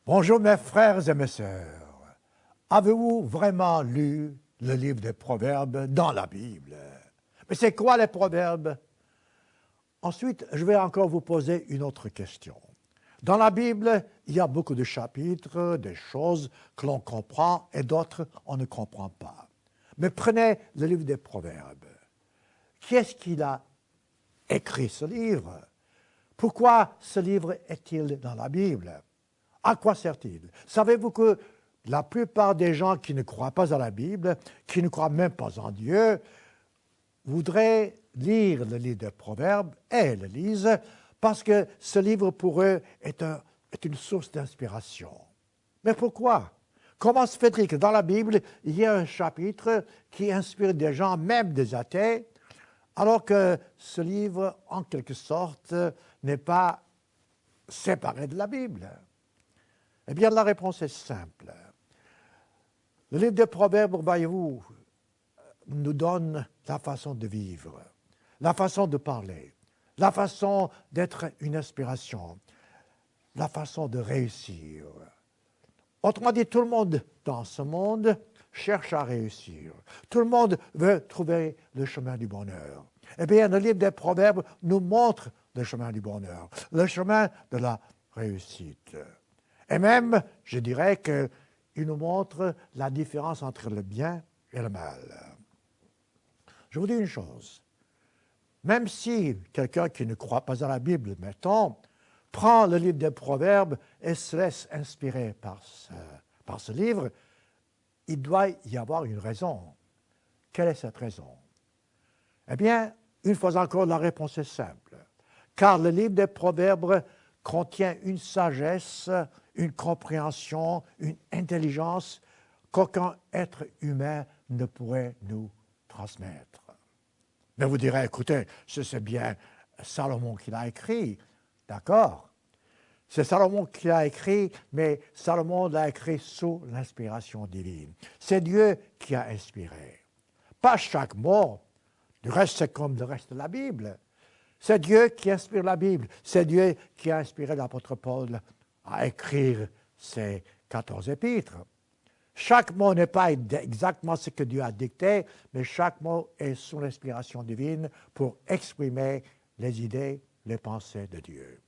Bonjour mes frères et mes sœurs. Avez-vous vraiment lu le livre des Proverbes dans la Bible? Mais c'est quoi les Proverbes? Ensuite, je vais encore vous poser une autre question. Dans la Bible, il y a beaucoup de chapitres, des choses que l'on comprend et d'autres on ne comprend pas. Mais prenez le livre des Proverbes. Qui est-ce qui a écrit ce livre? Pourquoi ce livre est-il dans la Bible? À quoi sert-il? Savez-vous que la plupart des gens qui ne croient pas à la Bible, qui ne croient même pas en Dieu, voudraient lire le livre des Proverbes et le lisent parce que ce livre pour eux est une source d'inspiration. Mais pourquoi? Comment se fait-il que dans la Bible, il y a un chapitre qui inspire des gens, même des athées, alors que ce livre, en quelque sorte, n'est pas séparé de la Bible? Eh bien, la réponse est simple. Le livre des Proverbes, voyez-vous, nous donne la façon de vivre, la façon de parler, la façon d'être une inspiration, la façon de réussir. Autrement dit, tout le monde dans ce monde cherche à réussir. Tout le monde veut trouver le chemin du bonheur. Eh bien, le livre des Proverbes nous montre le chemin du bonheur, le chemin de la réussite. Et même, je dirais qu'il nous montre la différence entre le bien et le mal. Je vous dis une chose, même si quelqu'un qui ne croit pas à la Bible, mettons, prend le livre des Proverbes et se laisse inspirer par ce livre, il doit y avoir une raison. Quelle est cette raison? Eh bien, une fois encore, la réponse est simple. Car le livre des Proverbes contient une sagesse, une compréhension, une intelligence qu'aucun être humain ne pourrait nous transmettre. Mais vous direz, écoutez, c'est bien Salomon qui l'a écrit. D'accord. C'est Salomon qui l'a écrit, mais Salomon l'a écrit sous l'inspiration divine. C'est Dieu qui a inspiré. Pas chaque mot. Du reste, c'est comme le reste de la Bible. C'est Dieu qui inspire la Bible. C'est Dieu qui a inspiré l'apôtre Paul à écrire ces 14 épîtres. Chaque mot n'est pas exactement ce que Dieu a dicté, mais chaque mot est sous l'inspiration divine pour exprimer les idées, les pensées de Dieu.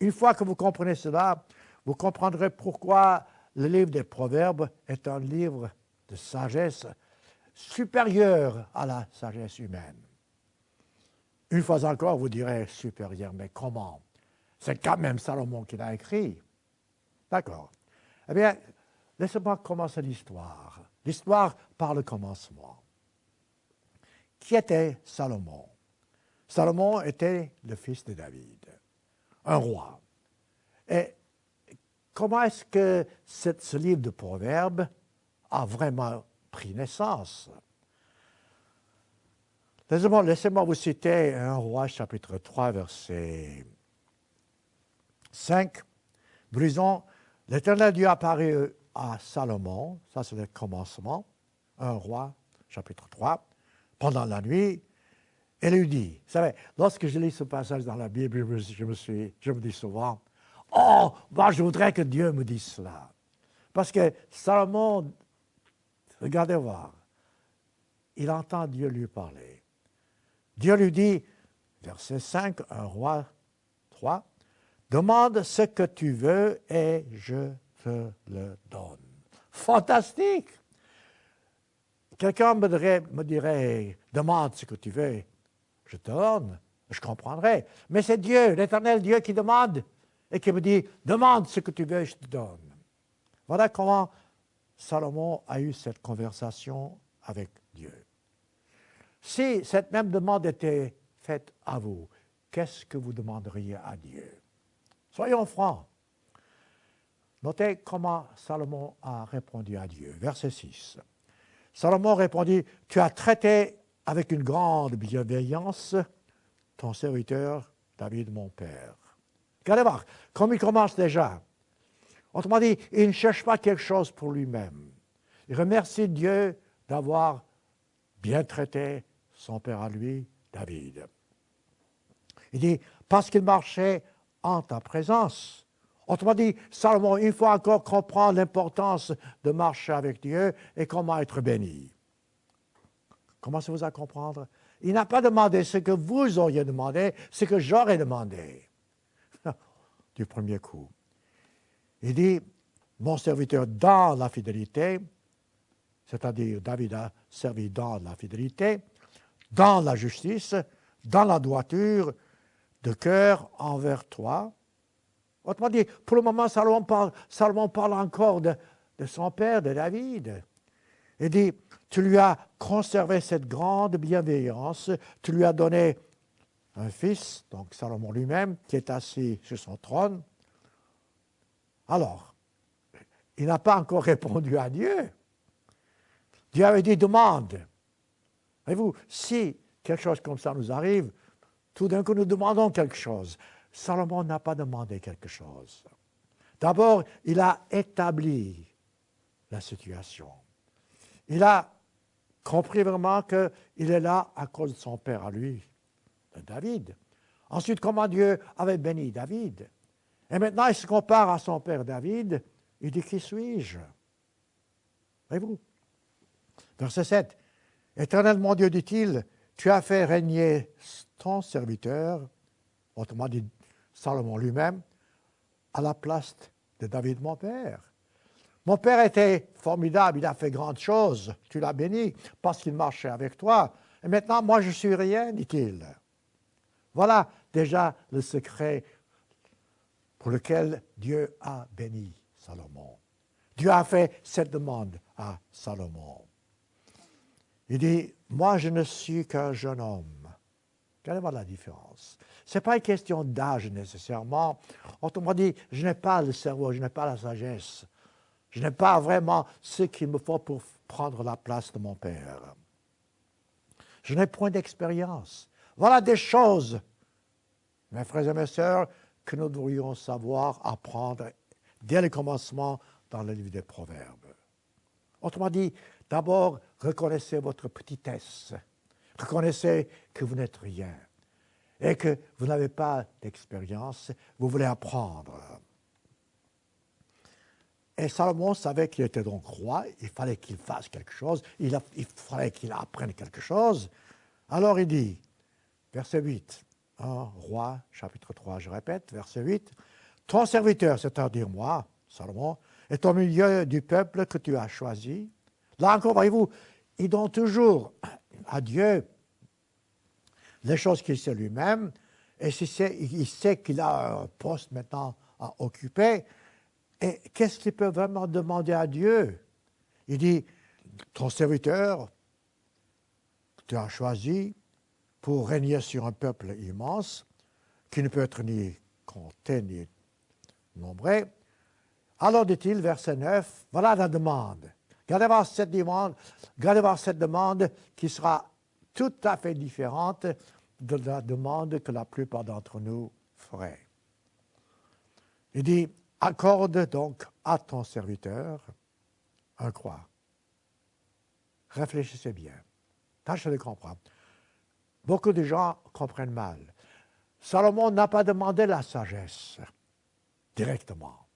Une fois que vous comprenez cela, vous comprendrez pourquoi le livre des Proverbes est un livre de sagesse supérieur à la sagesse humaine. Une fois encore, vous direz supérieur, mais comment? C'est quand même Salomon qui l'a écrit. D'accord. Eh bien, laissez-moi commencer l'histoire. L'histoire par le commencement. Qui était Salomon? Salomon était le fils de David, un roi. Et comment est-ce que ce livre de Proverbes a vraiment pris naissance? Laissez-moi vous citer 1 Roi, chapitre 3, verset 5. Nous lisons, l'Éternel Dieu apparut à Salomon, ça c'est le commencement, 1 Roi, chapitre 3, pendant la nuit, et lui dit, vous savez, lorsque je lis ce passage dans la Bible, je me dis souvent, oh, moi je voudrais que Dieu me dise cela. Parce que Salomon, regardez voir, il entend Dieu lui parler. Dieu lui dit, verset 5, 1 Roi 3, « Demande ce que tu veux et je te le donne. » Fantastique! Quelqu'un me dirait, « Demande ce que tu veux, je te donne. » Je comprendrais. Mais c'est Dieu, l'Éternel Dieu qui demande et qui me dit, « Demande ce que tu veux, je te donne. » Voilà comment Salomon a eu cette conversation avec Dieu. Si cette même demande était faite à vous, qu'est-ce que vous demanderiez à Dieu? Soyons francs. Notez comment Salomon a répondu à Dieu. Verset 6. Salomon répondit, « Tu as traité avec une grande bienveillance ton serviteur David, mon père. » Regardez voir, comme il commence déjà. Autrement dit, il ne cherche pas quelque chose pour lui-même. Il remercie Dieu d'avoir bien traité son père à lui, David. Il dit, parce qu'il marchait en ta présence. Autrement dit, Salomon, il faut encore comprendre l'importance de marcher avec Dieu et comment être béni. Commencez-vous à comprendre? Il n'a pas demandé ce que vous auriez demandé, ce que j'aurais demandé. Du premier coup. Il dit, mon serviteur dans la fidélité, c'est-à-dire David a servi dans la fidélité, dans la justice, dans la droiture de cœur envers toi. Autrement dit, pour le moment, Salomon parle encore de son père, de David. Il dit, tu lui as conservé cette grande bienveillance, tu lui as donné un fils, donc Salomon lui-même, qui est assis sur son trône. Alors, il n'a pas encore répondu à Dieu. Dieu avait dit, demande. Voyez-vous, si quelque chose comme ça nous arrive, tout d'un coup nous demandons quelque chose. Salomon n'a pas demandé quelque chose. D'abord, il a établi la situation. Il a compris vraiment qu'il est là à cause de son père à lui, de David. Ensuite, comment Dieu avait béni David. Et maintenant, il se compare à son père David. Il dit, qui suis-je? Voyez-vous? Verset 7. Éternel mon Dieu, dit-il, tu as fait régner ton serviteur, autrement dit Salomon lui-même, à la place de David mon père. Mon père était formidable, il a fait grandes choses, tu l'as béni parce qu'il marchait avec toi. Et maintenant, moi, je suis rien, dit-il. Voilà déjà le secret pour lequel Dieu a béni Salomon. Dieu a fait cette demande à Salomon. Il dit, moi, je ne suis qu'un jeune homme. Vous allez voir la différence. Ce n'est pas une question d'âge nécessairement. Autrement dit, je n'ai pas le cerveau, je n'ai pas la sagesse. Je n'ai pas vraiment ce qu'il me faut pour prendre la place de mon père. Je n'ai point d'expérience. Voilà des choses, mes frères et mes sœurs, que nous devrions savoir apprendre dès le commencement dans le livre des Proverbes. Autrement dit, d'abord, reconnaissez votre petitesse. Reconnaissez que vous n'êtes rien et que vous n'avez pas d'expérience. Vous voulez apprendre. Et Salomon savait qu'il était donc roi, il fallait qu'il fasse quelque chose, il fallait qu'il apprenne quelque chose. Alors il dit, verset 8, Roi, chapitre 3, je répète, verset 8, « Ton serviteur, c'est-à-dire moi, Salomon, est au milieu du peuple que tu as choisi. » Là encore, voyez-vous, il donne toujours à Dieu les choses qu'il sait lui-même, et il sait qu'il a un poste maintenant à occuper. Et qu'est-ce qu'il peut vraiment demander à Dieu? Il dit, ton serviteur que tu as choisi pour régner sur un peuple immense, qui ne peut être ni compté ni nombré. Alors dit-il, verset 9, voilà la demande. Regardez voir cette demande qui sera tout à fait différente de la demande que la plupart d'entre nous feraient. Il dit, accorde donc à ton serviteur un quoi? Réfléchissez bien. Tâchez de comprendre. Beaucoup de gens comprennent mal. Salomon n'a pas demandé la sagesse directement.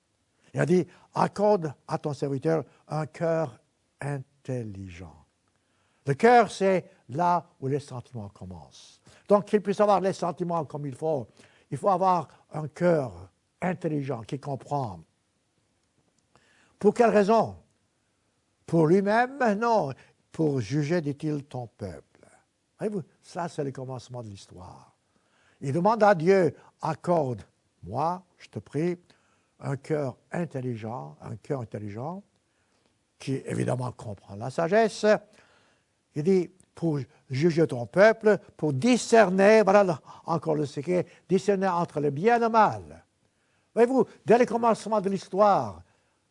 Il a dit, accorde à ton serviteur un cœur intelligent. Le cœur, c'est là où les sentiments commencent. Donc, qu'il puisse avoir les sentiments comme il faut avoir un cœur intelligent qui comprend. Pour quelle raison? Pour lui-même? Non. Pour juger, dit-il, ton peuple. Voyez-vous, ça, c'est le commencement de l'histoire. Il demande à Dieu, accorde-moi, je te prie, un cœur intelligent, qui évidemment comprend la sagesse. Il dit, pour juger ton peuple, pour discerner, voilà encore le secret, discerner entre le bien et le mal. Voyez-vous, dès le commencement de l'histoire,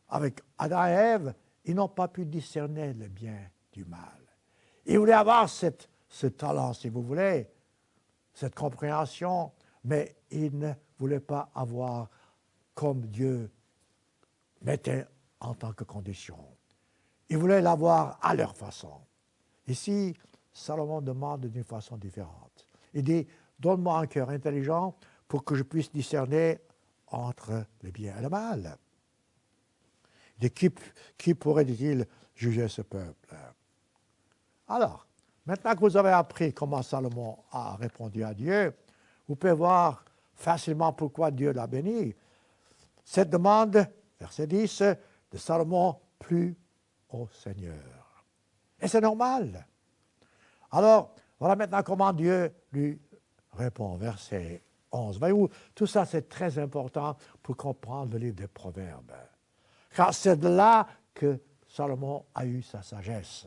avec Adam et Ève, ils n'ont pas pu discerner le bien du mal. Ils voulaient avoir ce talent, si vous voulez, cette compréhension, mais ils ne voulaient pas avoir comme Dieu mettait en tant que condition. Ils voulaient l'avoir à leur façon. Ici, Salomon demande d'une façon différente. Il dit, donne-moi un cœur intelligent pour que je puisse discerner entre le bien et le mal. Et qui pourrait, dit-il, juger ce peuple? Alors, maintenant que vous avez appris comment Salomon a répondu à Dieu, vous pouvez voir facilement pourquoi Dieu l'a béni. Cette demande, verset 10, de Salomon plut au Seigneur. Et c'est normal. Alors, voilà maintenant comment Dieu lui répond, verset 11. Voyez-vous, tout ça c'est très important pour comprendre le livre des Proverbes. Car c'est de là que Salomon a eu sa sagesse.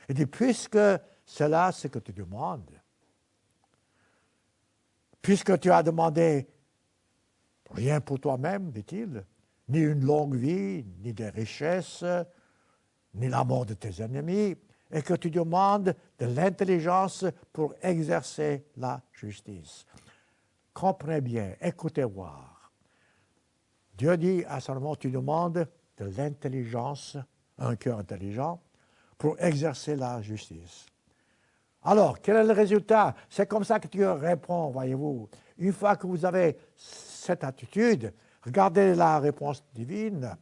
Il dit, puisque c'est là ce que tu demandes, puisque tu as demandé rien pour toi-même, dit-il, ni une longue vie, ni des richesses, ni la mort de tes ennemis, et que tu demandes de l'intelligence pour exercer la justice. Comprenez bien, écoutez voir. Dieu dit à Salomon, tu demandes de l'intelligence, un cœur intelligent, pour exercer la justice. Alors, quel est le résultat? C'est comme ça que Dieu répond, voyez-vous. Une fois que vous avez cette attitude, regardez la réponse divine.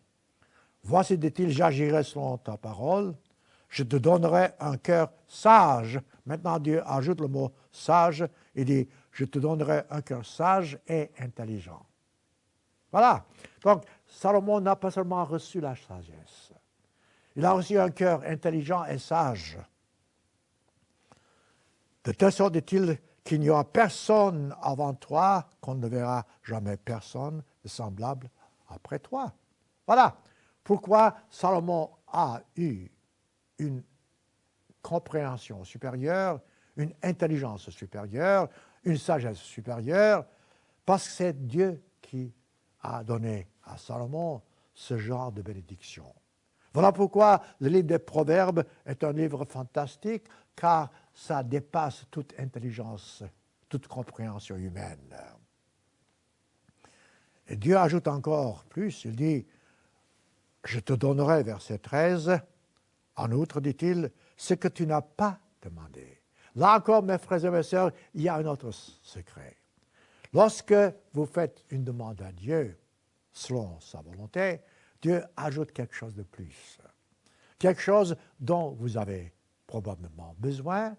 Voici, dit-il, j'agirai selon ta parole, je te donnerai un cœur sage. Maintenant, Dieu ajoute le mot sage, il dit, je te donnerai un cœur sage et intelligent. Voilà. Donc, Salomon n'a pas seulement reçu la sagesse, il a reçu un cœur intelligent et sage. De telle sorte, dit-il, qu'il n'y aura personne avant toi, qu'on ne verra jamais personne de semblable après toi. Voilà pourquoi Salomon a eu une compréhension supérieure, une intelligence supérieure, une sagesse supérieure, parce que c'est Dieu qui a donné à Salomon ce genre de bénédiction. Voilà pourquoi le livre des Proverbes est un livre fantastique, car ça dépasse toute intelligence, toute compréhension humaine. Et Dieu ajoute encore plus, il dit, je te donnerai, verset 13, en outre, dit-il, ce que tu n'as pas demandé. Là encore, mes frères et mes sœurs, il y a un autre secret. Lorsque vous faites une demande à Dieu, selon sa volonté, Dieu ajoute quelque chose de plus. Quelque chose dont vous avez probablement besoin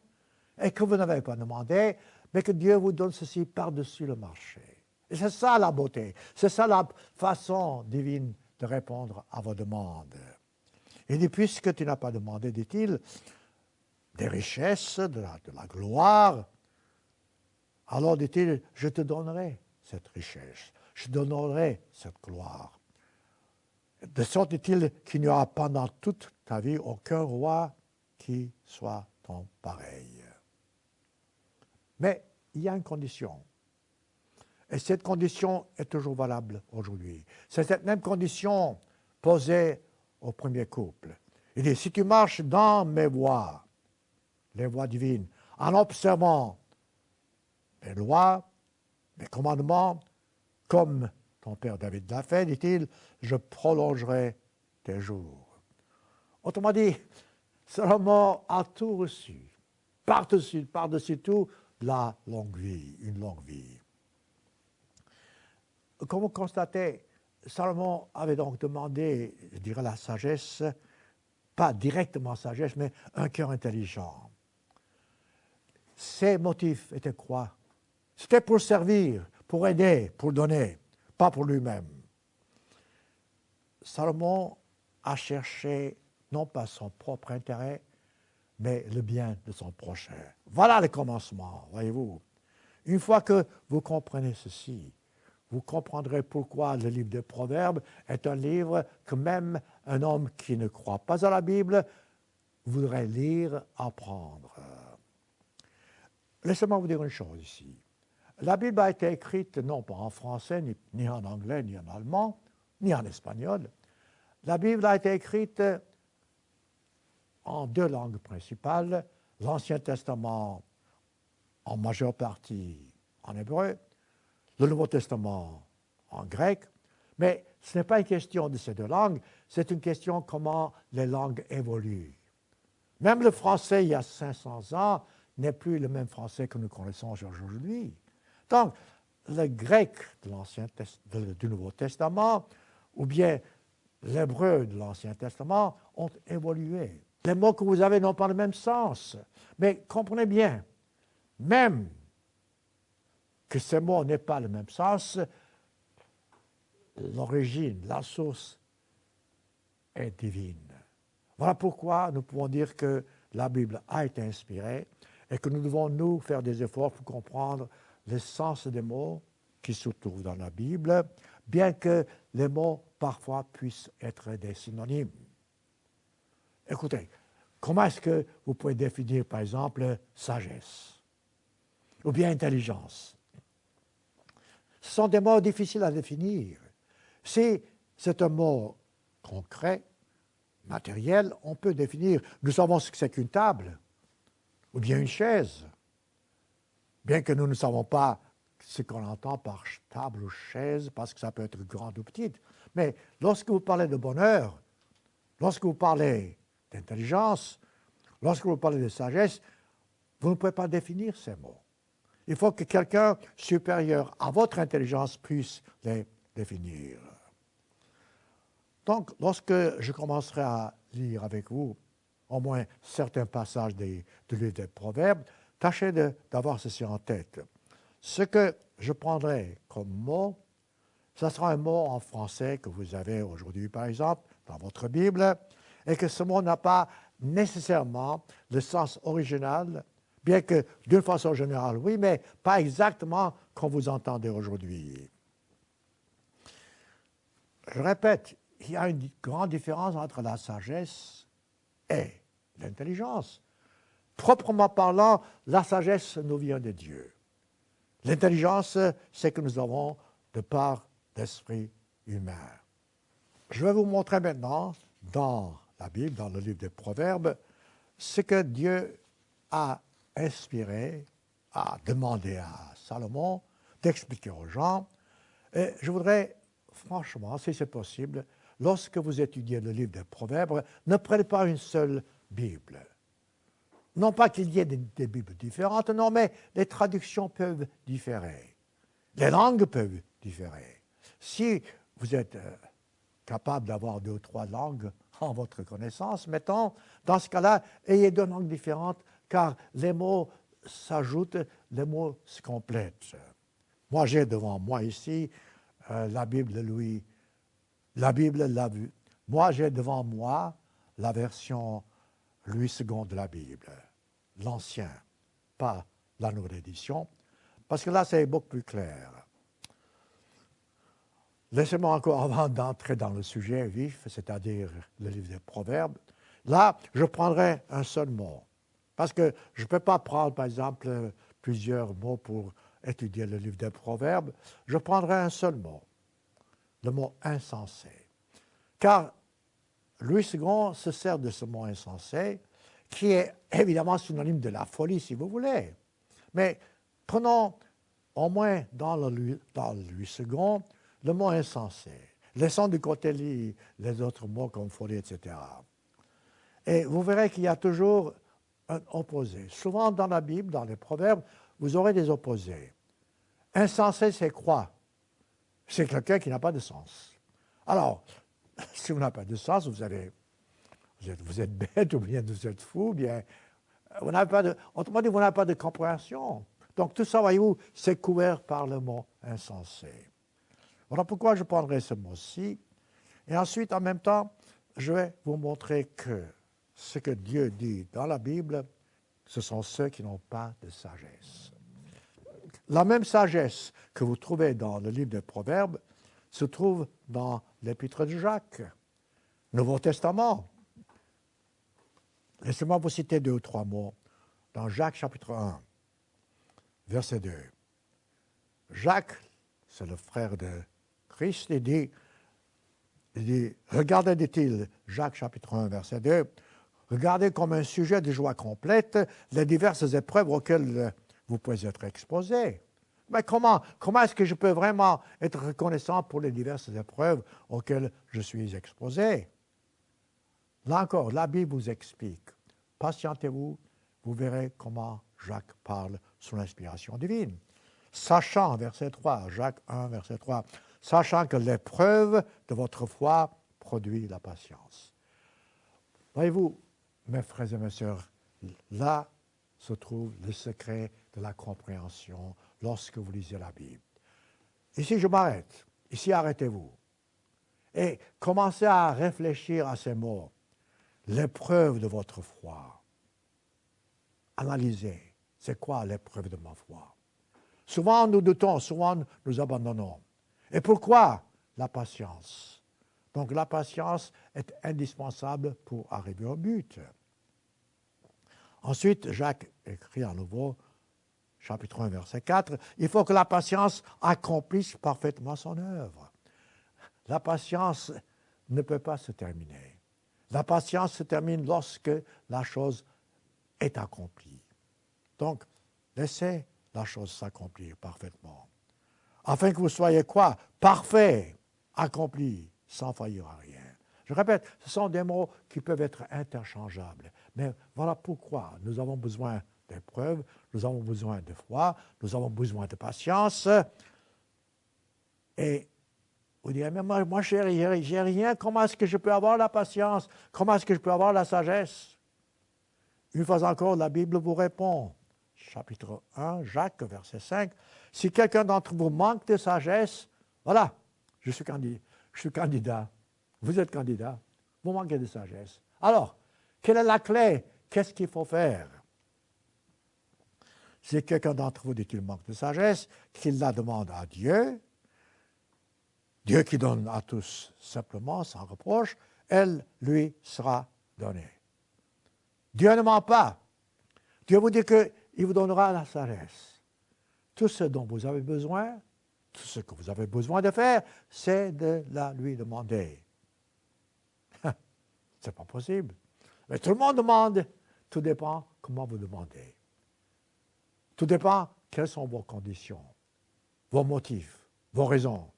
et que vous n'avez pas demandé, mais que Dieu vous donne ceci par-dessus le marché. Et c'est ça la beauté, c'est ça la façon divine de répondre à vos demandes. Il dit, puisque tu n'as pas demandé, dit-il, des richesses, de la gloire, alors, dit-il, je te donnerai cette richesse, je te donnerai cette gloire. De sorte, dit-il, qu'il n'y aura pendant toute ta vie aucun roi qui soit ton pareil. Mais il y a une condition. Et cette condition est toujours valable aujourd'hui. C'est cette même condition posée au premier couple. Il dit, si tu marches dans mes voies, les voies divines, en observant mes lois, mes commandements, comme ton père David l'a fait, dit-il, je prolongerai tes jours. Autrement dit, Salomon a tout reçu, par-dessus tout, la longue vie, une longue vie. Comme vous constatez, Salomon avait donc demandé, je dirais, la sagesse, pas directement sagesse, mais un cœur intelligent. Ses motifs étaient quoi? C'était pour servir, pour aider, pour donner, pas pour lui-même. Salomon a cherché non pas son propre intérêt, mais le bien de son prochain. Voilà le commencement, voyez-vous. Une fois que vous comprenez ceci, vous comprendrez pourquoi le livre des Proverbes est un livre que même un homme qui ne croit pas à la Bible voudrait lire, apprendre. Laissez-moi vous dire une chose ici. La Bible a été écrite non pas en français, ni en anglais, ni en allemand, ni en espagnol. La Bible a été écrite en deux langues principales, l'Ancien Testament en majeure partie en hébreu, le Nouveau Testament en grec, mais ce n'est pas une question de ces deux langues, c'est une question comment les langues évoluent. Même le français, il y a 500 ans, n'est plus le même français que nous connaissons aujourd'hui. Donc, le grec de du Nouveau Testament ou bien l'hébreu de l'Ancien Testament ont évolué. Les mots que vous avez n'ont pas le même sens. Mais comprenez bien, même que ces mots n'aient pas le même sens, l'origine, la source est divine. Voilà pourquoi nous pouvons dire que la Bible a été inspirée et que nous devons, nous, faire des efforts pour comprendre le sens des mots qui se trouvent dans la Bible, bien que les mots, parfois, puissent être des synonymes. Écoutez, comment est-ce que vous pouvez définir, par exemple, sagesse ou bien intelligence? Ce sont des mots difficiles à définir. Si c'est un mot concret, matériel, on peut définir. Nous savons ce que c'est qu'une table ou bien une chaise, bien que nous ne savons pas ce qu'on entend par table ou chaise, parce que ça peut être grande ou petite. Mais lorsque vous parlez de bonheur, lorsque vous parlez d'intelligence, lorsque vous parlez de sagesse, vous ne pouvez pas définir ces mots. Il faut que quelqu'un supérieur à votre intelligence puisse les définir. Donc, lorsque je commencerai à lire avec vous au moins certains passages du livre des Proverbes, tâchez d'avoir ceci en tête. Ce que je prendrai comme mot, ce sera un mot en français que vous avez aujourd'hui, par exemple, dans votre Bible, et que ce mot n'a pas nécessairement le sens original, bien que d'une façon générale, oui, mais pas exactement comme vous entendez aujourd'hui. Je répète, il y a une grande différence entre la sagesse et l'intelligence. Proprement parlant, la sagesse nous vient de Dieu. L'intelligence, c'est que nous avons de part d'esprit humain. Je vais vous montrer maintenant, dans la Bible, dans le livre des Proverbes, ce que Dieu a inspiré, a demandé à Salomon d'expliquer aux gens. Et je voudrais, franchement, si c'est possible, lorsque vous étudiez le livre des Proverbes, ne prenez pas une seule Bible. Non pas qu'il y ait des Bibles différentes, non, mais les traductions peuvent différer. Les langues peuvent différer. Si vous êtes capable d'avoir 2 ou 3 langues en votre connaissance, mettons, dans ce cas-là, ayez 2 langues différentes, car les mots s'ajoutent, les mots se complètent. Moi, j'ai devant moi ici la Bible de Louis. La Bible l'a vue. Moi, j'ai devant moi la version Louis II de la Bible, l'ancien, pas la nouvelle édition, parce que là, c'est beaucoup plus clair. Laissez-moi encore, avant d'entrer dans le sujet vif, c'est-à-dire le livre des Proverbes, là, je prendrai un seul mot, parce que je ne peux pas prendre, par exemple, plusieurs mots pour étudier le livre des Proverbes. Je prendrai un seul mot, le mot insensé. Car Louis II se sert de ce mot insensé, qui est évidemment synonyme de la folie, si vous voulez. Mais prenons au moins dans Louis II le mot insensé. Laissons de côté les autres mots comme folie, etc. Et vous verrez qu'il y a toujours un opposé. Souvent dans la Bible, dans les Proverbes, vous aurez des opposés. Insensé, c'est quoi? C'est quelqu'un qui n'a pas de sens. Alors, si vous n'avez pas de sens, vous êtes bête, ou bien vous êtes fou, ou bien vous n'avez pas autrement dit, vous n'avez pas de compréhension. Donc tout ça, voyez-vous, c'est couvert par le mot insensé. Voilà pourquoi je prendrai ce mot-ci. Et ensuite, en même temps, je vais vous montrer que ce que Dieu dit dans la Bible, ce sont ceux qui n'ont pas de sagesse. La même sagesse que vous trouvez dans le livre des Proverbes se trouve dans l'Épître de Jacques, Nouveau Testament. Laissez-moi vous citer 2 ou 3 mots. Dans Jacques chapitre 1, verset 2. Jacques, c'est le frère de Christ, il dit, regardez, dit-il, Jacques chapitre 1, verset 2, regardez comme un sujet de joie complète les diverses épreuves auxquelles vous pouvez être exposés. Mais comment est-ce que je peux vraiment être reconnaissant pour les diverses épreuves auxquelles je suis exposé? Là encore, la Bible vous explique. Patientez-vous, vous verrez comment Jacques parle sous l'inspiration divine. Sachant, verset 3, Jacques 1, verset 3, sachant que l'épreuve de votre foi produit la patience. Voyez-vous, mes frères et mes sœurs, là se trouve le secret de la compréhension lorsque vous lisez la Bible. Ici, je m'arrête. Ici, arrêtez-vous. Et commencez à réfléchir à ces mots. L'épreuve de votre foi. Analysez. C'est quoi l'épreuve de ma foi? Souvent, nous doutons, souvent, nous abandonnons. Et pourquoi? La patience. Donc, la patience est indispensable pour arriver au but. Ensuite, Jacques écrit à nouveau, chapitre 1, verset 4, « Il faut que la patience accomplisse parfaitement son œuvre. » La patience ne peut pas se terminer. La patience se termine lorsque la chose est accomplie. Donc, laissez la chose s'accomplir parfaitement. Afin que vous soyez quoi? Parfait, accompli, sans faillir à rien. Je répète, ce sont des mots qui peuvent être interchangeables. Mais voilà pourquoi nous avons besoin d'épreuves, nous avons besoin de foi, nous avons besoin de patience. Et vous direz, mais moi j'ai rien, comment est-ce que je peux avoir la patience? Comment est-ce que je peux avoir la sagesse? Une fois encore, la Bible vous répond. Chapitre 1, Jacques, verset 5. « Si quelqu'un d'entre vous manque de sagesse, voilà, je suis candidat. Vous êtes candidat. Vous manquez de sagesse. Alors, quelle est la clé? Qu'est-ce qu'il faut faire? Si quelqu'un d'entre vous dit qu'il manque de sagesse, qu'il la demande à Dieu, Dieu qui donne à tous simplement, sans reproche, elle lui sera donnée. Dieu ne ment pas. Dieu vous dit qu'il vous donnera la sagesse. Tout ce dont vous avez besoin, tout ce que vous avez besoin de faire, c'est de la lui demander. C'est pas possible. Mais tout le monde demande. Tout dépend comment vous demandez. Tout dépend quelles sont vos conditions, vos motifs, vos raisons.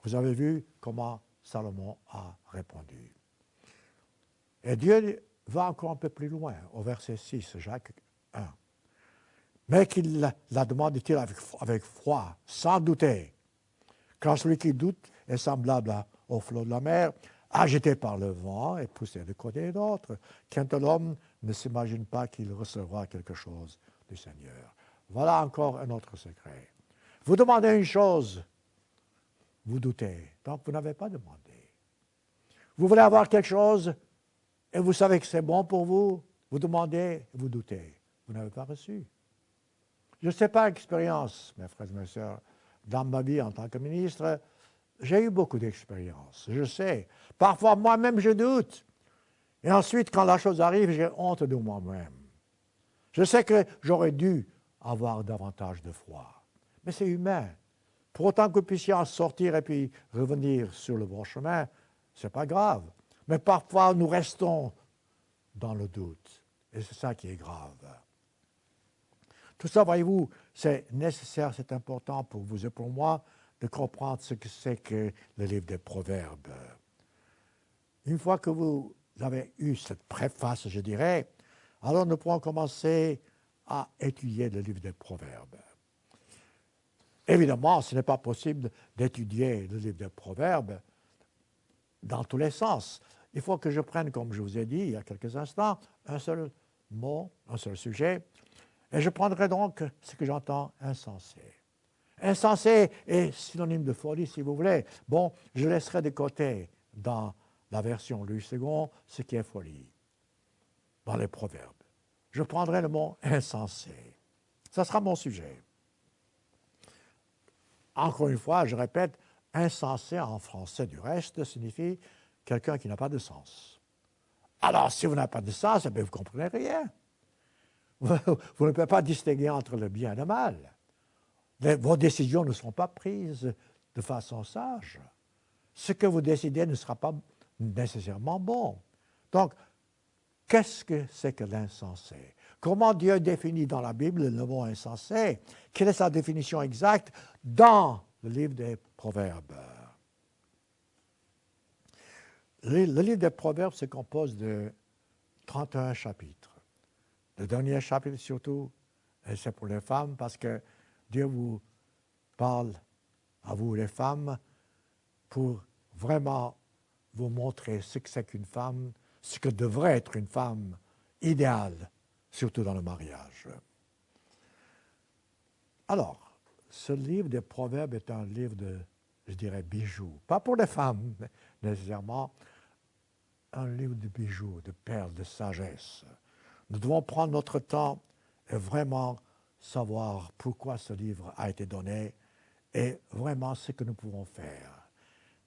Vous avez vu comment Salomon a répondu. Et Dieu va encore un peu plus loin, au verset 6, Jacques 1. Mais qu'il la demande, dit-il, avec foi, sans douter. Car celui qui doute est semblable au flot de la mer, agité par le vent et poussé de côté et d'autre. Quant à l'homme ne s'imagine pas qu'il recevra quelque chose du Seigneur. Voilà encore un autre secret. Vous demandez une chose, vous doutez, donc vous n'avez pas demandé. Vous voulez avoir quelque chose et vous savez que c'est bon pour vous, vous demandez, vous doutez. Vous n'avez pas reçu. Je ne sais pas expérience, mes frères et mes sœurs, dans ma vie en tant que ministre, j'ai eu beaucoup d'expériences, je sais. Parfois, moi-même, je doute. Et ensuite, quand la chose arrive, j'ai honte de moi-même. Je sais que j'aurais dû avoir davantage de foi. Mais c'est humain. Pour autant que nous puissions en sortir et puis revenir sur le bon chemin, ce n'est pas grave. Mais parfois, nous restons dans le doute. Et c'est ça qui est grave. Tout ça, voyez-vous, c'est nécessaire, c'est important pour vous et pour moi de comprendre ce que c'est que le livre des Proverbes. Une fois que vous avez eu cette préface, je dirais, alors nous pourrons commencer à étudier le livre des Proverbes. Évidemment, ce n'est pas possible d'étudier le livre des Proverbes dans tous les sens. Il faut que je prenne, comme je vous ai dit il y a quelques instants, un seul mot, un seul sujet, et je prendrai donc ce que j'entends insensé. Insensé est synonyme de folie, si vous voulez. Bon, je laisserai de côté dans la version Louis II ce qui est folie, dans les Proverbes. Je prendrai le mot insensé. Ça sera mon sujet. Encore une fois, je répète, insensé en français du reste signifie quelqu'un qui n'a pas de sens. Alors, si vous n'avez pas de sens, vous ne comprenez rien. Vous ne pouvez pas distinguer entre le bien et le mal. Vos décisions ne seront pas prises de façon sage. Ce que vous décidez ne sera pas nécessairement bon. Donc, qu'est-ce que c'est que l'insensé? Comment Dieu définit dans la Bible le mot insensé? Quelle est sa définition exacte dans le livre des Proverbes? Le livre des Proverbes se compose de 31 chapitres. Le dernier chapitre surtout, c'est pour les femmes parce que Dieu vous parle à vous les femmes pour vraiment vous montrer ce que c'est qu'une femme, ce que devrait être une femme idéale, surtout dans le mariage. Alors, ce livre des Proverbes est un livre de, je dirais, bijoux. Pas pour les femmes, nécessairement, un livre de bijoux, de perles, de sagesse. Nous devons prendre notre temps et vraiment savoir pourquoi ce livre a été donné et vraiment ce que nous pouvons faire.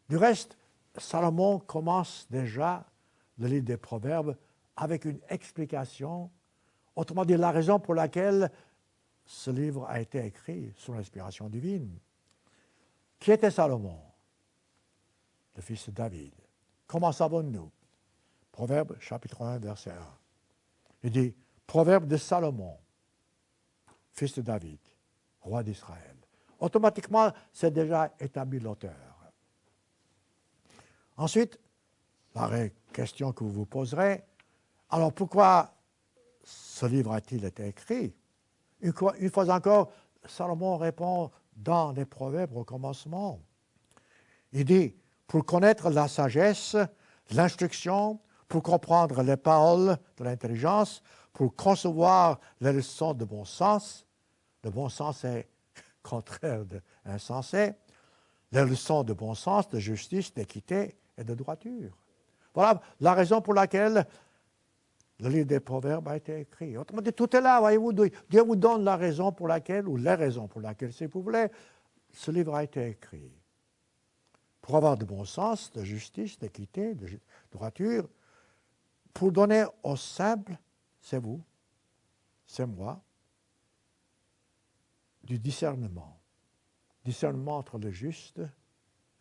Du reste, Salomon commence déjà le livre des Proverbes avec une explication, autrement dit la raison pour laquelle ce livre a été écrit sous l'inspiration divine. Qui était Salomon? Le fils de David. Comment savons-nous? Proverbe chapitre 1, verset 1. Il dit, Proverbe de Salomon, fils de David, roi d'Israël. Automatiquement, c'est déjà établi l'auteur. Ensuite, la question que vous vous poserez, alors pourquoi ce livre a-t-il été écrit? Une fois encore, Salomon répond dans les Proverbes au commencement. Il dit, pour connaître la sagesse, l'instruction, pour comprendre les paroles de l'intelligence, pour concevoir les leçons de bon sens. Le bon sens est contraire d'insensé. Les leçons de bon sens, de justice, d'équité et de droiture. Voilà la raison pour laquelle le livre des Proverbes a été écrit. Autrement dit, tout est là, voyez-vous. Dieu vous donne la raison pour laquelle, ou les raisons pour laquelle, si vous voulez, ce livre a été écrit. Pour avoir de bon sens, de justice, d'équité, de droiture, pour donner au simple, c'est vous, c'est moi, du discernement. Discernement entre le juste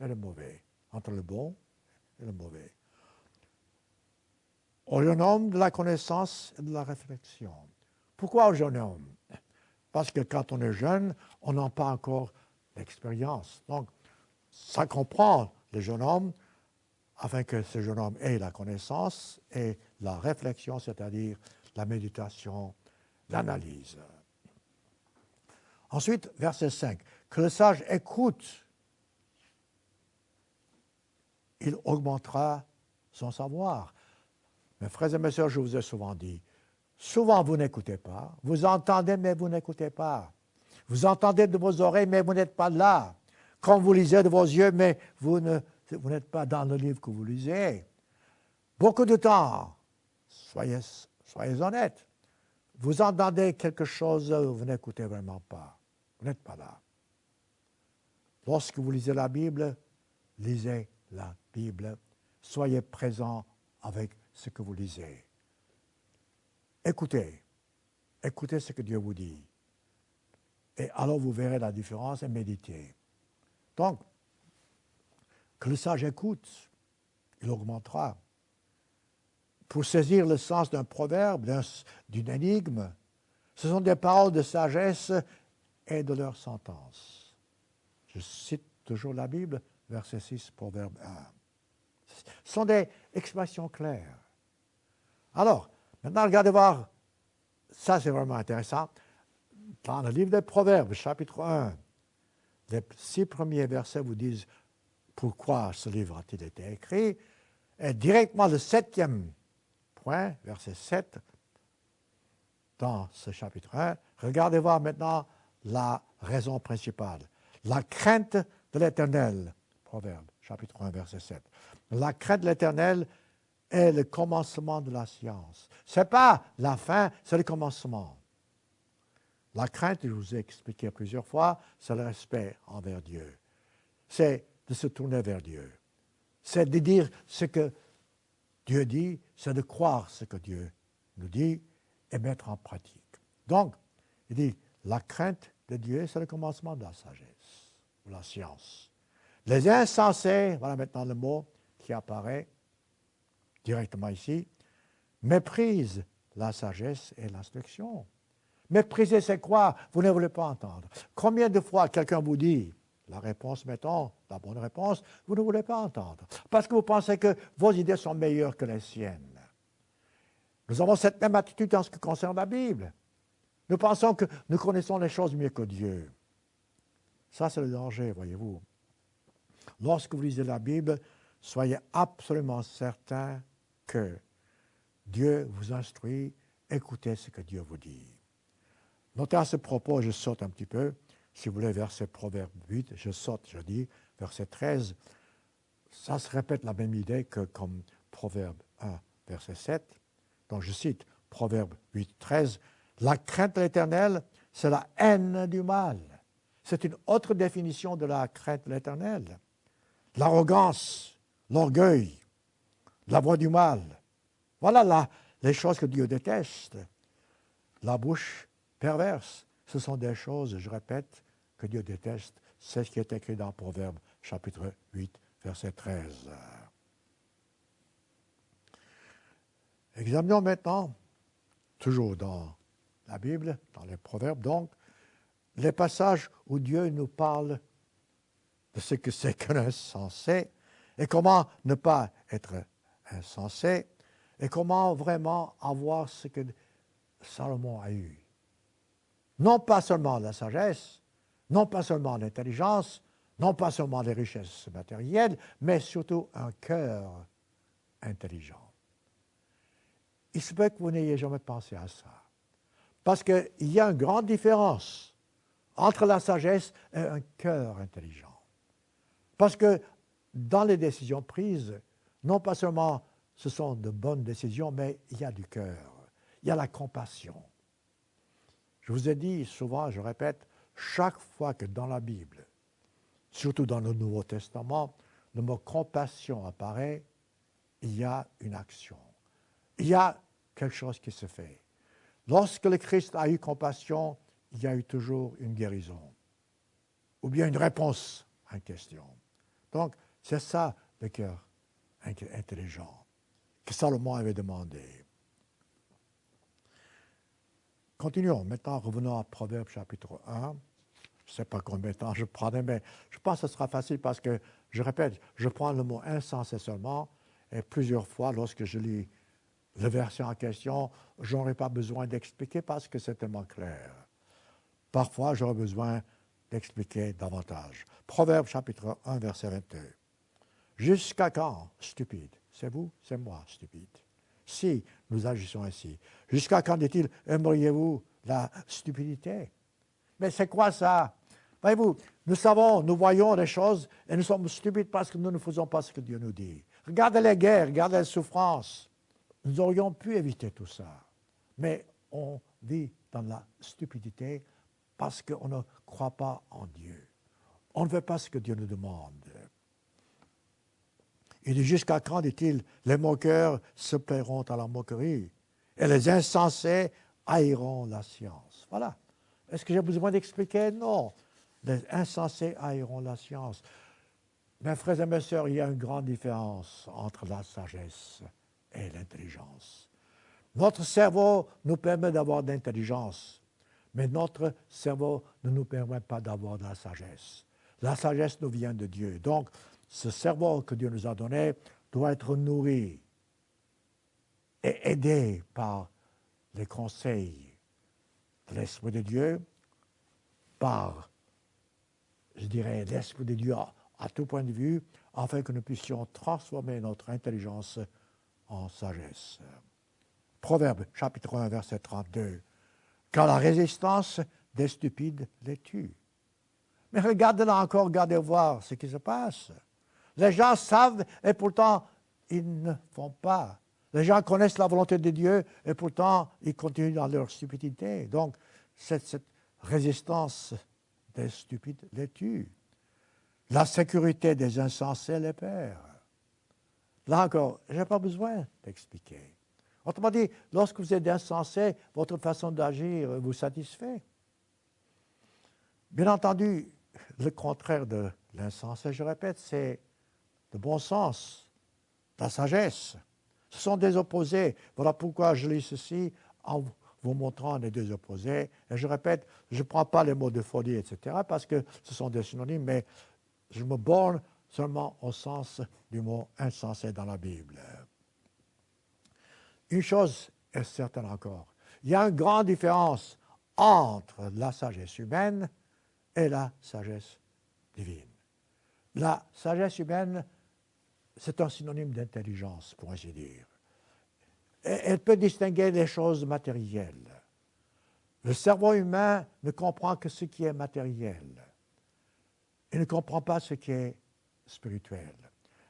et le mauvais, entre le bon et le mauvais. Au jeune homme de la connaissance et de la réflexion. Pourquoi au jeune homme? Parce que quand on est jeune, on n'a pas encore d'expérience. Donc, ça comprend le jeune homme, afin que ce jeune homme ait la connaissance et la réflexion, c'est-à-dire la méditation, l'analyse. Ensuite, verset 5. Que le sage écoute, il augmentera son savoir. Mes frères et mes sœurs, je vous ai souvent dit, souvent vous n'écoutez pas, vous entendez mais vous n'écoutez pas. Vous entendez de vos oreilles mais vous n'êtes pas là. Quand vous lisez de vos yeux mais vous n'êtes pas dans le livre que vous lisez. Beaucoup de temps, soyez honnêtes, vous entendez quelque chose, vous n'écoutez vraiment pas. Vous n'êtes pas là. Lorsque vous lisez la Bible, lisez la Bible. Soyez présent avec ce que vous lisez. Écoutez. Écoutez ce que Dieu vous dit. Et alors vous verrez la différence et méditez. Donc, que le sage écoute, il augmentera. Pour saisir le sens d'un proverbe, d'une énigme, ce sont des paroles de sagesse et de leur sentence. Je cite toujours la Bible, verset 6, proverbe 1. Ce sont des expressions claires. Alors, maintenant, regardez voir, ça c'est vraiment intéressant. Dans le livre des Proverbes, chapitre 1, les 6 premiers versets vous disent pourquoi ce livre a-t-il été écrit. Et directement le 7e point, verset 7, dans ce chapitre 1, regardez voir maintenant la raison principale. La crainte de l'Éternel, Proverbe, chapitre 1, verset 7. La crainte de l'Éternel est le commencement de la science. Ce n'est pas la fin, c'est le commencement. La crainte, je vous ai expliqué plusieurs fois, c'est le respect envers Dieu. C'est de se tourner vers Dieu. C'est de dire ce que Dieu dit, c'est de croire ce que Dieu nous dit et mettre en pratique. Donc, il dit, la crainte de Dieu, c'est le commencement de la sagesse, de la science. Les insensés, voilà maintenant le mot qui apparaît directement ici, méprisent la sagesse et l'instruction. Mépriser, c'est quoi? Vous ne voulez pas entendre. Combien de fois quelqu'un vous dit la réponse, mettons, la bonne réponse, vous ne voulez pas entendre, parce que vous pensez que vos idées sont meilleures que les siennes. Nous avons cette même attitude en ce qui concerne la Bible. Nous pensons que nous connaissons les choses mieux que Dieu. Ça, c'est le danger, voyez-vous. Lorsque vous lisez la Bible, soyez absolument certain que Dieu vous instruit, écoutez ce que Dieu vous dit. Notez à ce propos, je saute un petit peu, si vous voulez, verset Proverbe 8, je dis, verset 13, ça se répète la même idée que comme Proverbe 1, verset 7. Donc je cite Proverbe 8, 13, la crainte de l'Éternel, c'est la haine du mal. C'est une autre définition de la crainte de l'Éternel. L'arrogance, l'orgueil, la voix du mal. Voilà les choses que Dieu déteste. La bouche perverse, ce sont des choses, je répète, que Dieu déteste. C'est ce qui est écrit dans Proverbe, chapitre 8, verset 13. Examinons maintenant, toujours dans la Bible, dans les Proverbes, donc, les passages où Dieu nous parle de ce que c'est qu'un insensé et comment ne pas être insensé et comment vraiment avoir ce que Salomon a eu. Non pas seulement la sagesse, non pas seulement l'intelligence, non pas seulement les richesses matérielles, mais surtout un cœur intelligent. Il se peut que vous n'ayez jamais pensé à ça. Parce qu'il y a une grande différence entre la sagesse et un cœur intelligent. Parce que dans les décisions prises, non pas seulement ce sont de bonnes décisions, mais il y a du cœur, il y a la compassion. Je vous ai dit souvent, je répète, chaque fois que dans la Bible, surtout dans le Nouveau Testament, le mot compassion apparaît, il y a une action. Il y a quelque chose qui se fait. Lorsque le Christ a eu compassion, il y a eu toujours une guérison, ou bien une réponse à une question. Donc, c'est ça le cœur intelligent que Salomon avait demandé. Continuons. Maintenant, revenons à Proverbe chapitre 1. Je ne sais pas combien de temps je prendrai, mais je pense que ce sera facile parce que, je répète, je prends le mot insensé seulement, et plusieurs fois, lorsque je lis le verset en question, je n'aurai pas besoin d'expliquer parce que c'est tellement clair. Parfois, j'aurai besoin d'expliquer davantage. Proverbe chapitre 1, verset 22. Jusqu'à quand, stupide? C'est vous, c'est moi, stupide. Si nous agissons ainsi. Jusqu'à quand, dit-il, aimeriez-vous la stupidité? Mais c'est quoi ça? Voyez-vous, nous savons, nous voyons les choses et nous sommes stupides parce que nous ne faisons pas ce que Dieu nous dit. Regardez les guerres, regardez les souffrances. Nous aurions pu éviter tout ça. Mais on vit dans la stupidité parce qu'on ne croit pas en Dieu. On ne fait pas ce que Dieu nous demande. Il dit, jusqu'à quand, dit-il, les moqueurs se paieront à la moquerie et les insensés haïront la science. Voilà. Est-ce que j'ai besoin d'expliquer? Non. Les insensés haïront la science. Mes frères et mes sœurs, il y a une grande différence entre la sagesse et l'intelligence. Notre cerveau nous permet d'avoir de l'intelligence, mais notre cerveau ne nous permet pas d'avoir de la sagesse. La sagesse nous vient de Dieu. Donc, ce cerveau que Dieu nous a donné doit être nourri et aidé par les conseils de l'Esprit de Dieu, par, je dirais, l'Esprit de Dieu à tout point de vue, afin que nous puissions transformer notre intelligence en sagesse. Proverbe, chapitre 1, verset 32. Car la résistance des stupides les tue. Mais regardez là encore, regardez voir ce qui se passe. Les gens savent et pourtant ils ne font pas. Les gens connaissent la volonté de Dieu et pourtant ils continuent dans leur stupidité. Donc cette résistance des stupides les tue. La sécurité des insensés les perd. Là encore, je n'ai pas besoin d'expliquer. Autrement dit, lorsque vous êtes insensé, votre façon d'agir vous satisfait. Bien entendu, le contraire de l'insensé, je répète, c'est le bon sens, la sagesse. Ce sont des opposés. Voilà pourquoi je lis ceci en vous montrant les deux opposés. Et je répète, je ne prends pas les mots de folie, etc., parce que ce sont des synonymes, mais je me borne seulement au sens du mot insensé dans la Bible. Une chose est certaine encore, il y a une grande différence entre la sagesse humaine et la sagesse divine. La sagesse humaine, c'est un synonyme d'intelligence, pour ainsi dire. Elle peut distinguer les choses matérielles. Le cerveau humain ne comprend que ce qui est matériel. Il ne comprend pas ce qui est spirituel.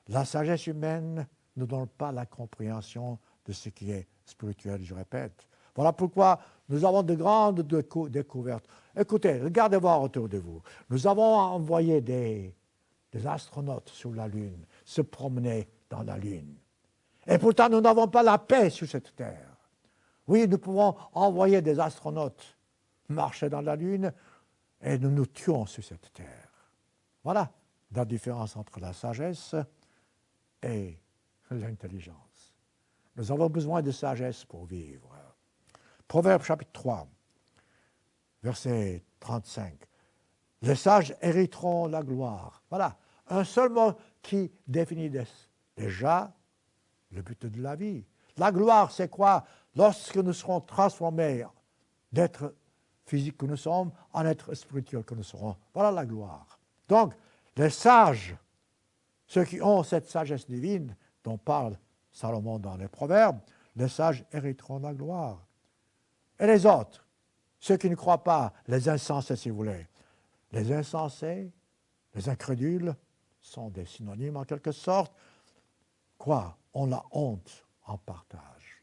La sagesse humaine ne donne pas la compréhension de ce qui est spirituel, je répète. Voilà pourquoi nous avons de grandes découvertes. Écoutez, regardez voir autour de vous. Nous avons envoyé des astronautes sur la Lune, se promener dans la Lune. Et pourtant, nous n'avons pas la paix sur cette terre. Oui, nous pouvons envoyer des astronautes marcher dans la Lune et nous nous tuons sur cette terre. Voilà la différence entre la sagesse et l'intelligence. Nous avons besoin de sagesse pour vivre. Proverbe chapitre 3, verset 35. Les sages hériteront la gloire. Voilà, un seul mot qui définit déjà le but de la vie. La gloire, c'est quoi? Lorsque nous serons transformés d'être physique que nous sommes en être spirituel que nous serons. Voilà la gloire. Donc, les sages, ceux qui ont cette sagesse divine dont parle Salomon dans les Proverbes, les sages hériteront la gloire. Et les autres, ceux qui ne croient pas, les insensés si vous voulez, les insensés, les incrédules sont des synonymes en quelque sorte. Quoi? On la honte en partage.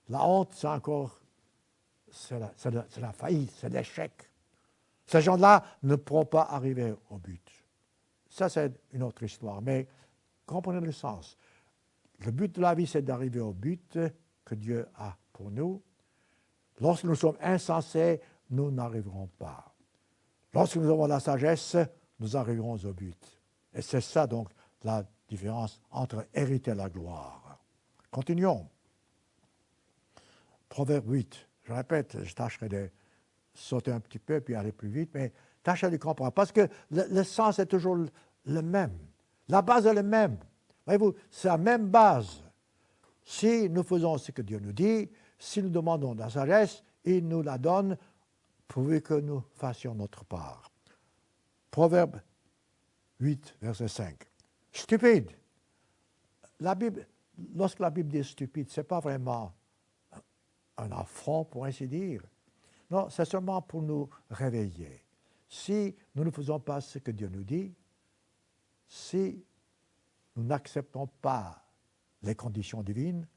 La honte, c'est encore, c'est la faillite, c'est l'échec. Ces gens-là ne pourront pas arriver au but. Ça, c'est une autre histoire, mais comprenez le sens. Le but de la vie, c'est d'arriver au but que Dieu a pour nous. Lorsque nous sommes insensés, nous n'arriverons pas. Lorsque nous avons la sagesse, nous arriverons au but. Et c'est ça, donc, la différence entre hériter la gloire. Continuons. Proverbe 8. Je répète, je tâcherai de sauter un petit peu puis aller plus vite, mais tâchez de comprendre. Parce que le sens est toujours le même. La base est la même. Voyez-vous, c'est la même base. Si nous faisons ce que Dieu nous dit, si nous demandons de la sagesse, il nous la donne pourvu que nous fassions notre part. Proverbe 8, verset 5. Stupide. La Bible, lorsque la Bible dit stupide, ce n'est pas vraiment un affront, pour ainsi dire. Non, c'est seulement pour nous réveiller. Si nous ne faisons pas ce que Dieu nous dit, si nous n'acceptons pas les conditions divines,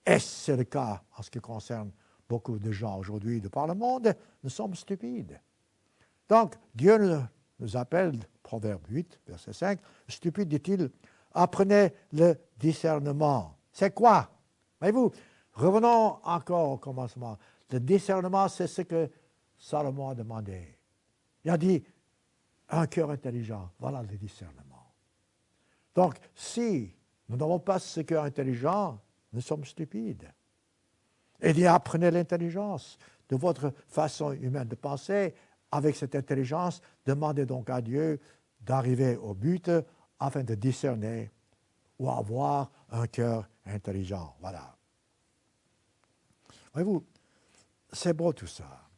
et c'est le cas en ce qui concerne beaucoup de gens aujourd'hui de par le monde, nous sommes stupides. Donc, Dieu nous appelle, Proverbe 8, verset 5, stupide, dit-il, apprenez le discernement. C'est quoi? Voyez-vous, revenons encore au commencement. Le discernement, c'est ce que Salomon a demandé. Il a dit, un cœur intelligent, voilà le discernement. Donc, si nous n'avons pas ce cœur intelligent, nous sommes stupides. Il dit, apprenez l'intelligence de votre façon humaine de penser. Avec cette intelligence, demandez donc à Dieu d'arriver au but afin de discerner ou avoir un cœur intelligent. Voilà. Voyez-vous, c'est beau tout ça.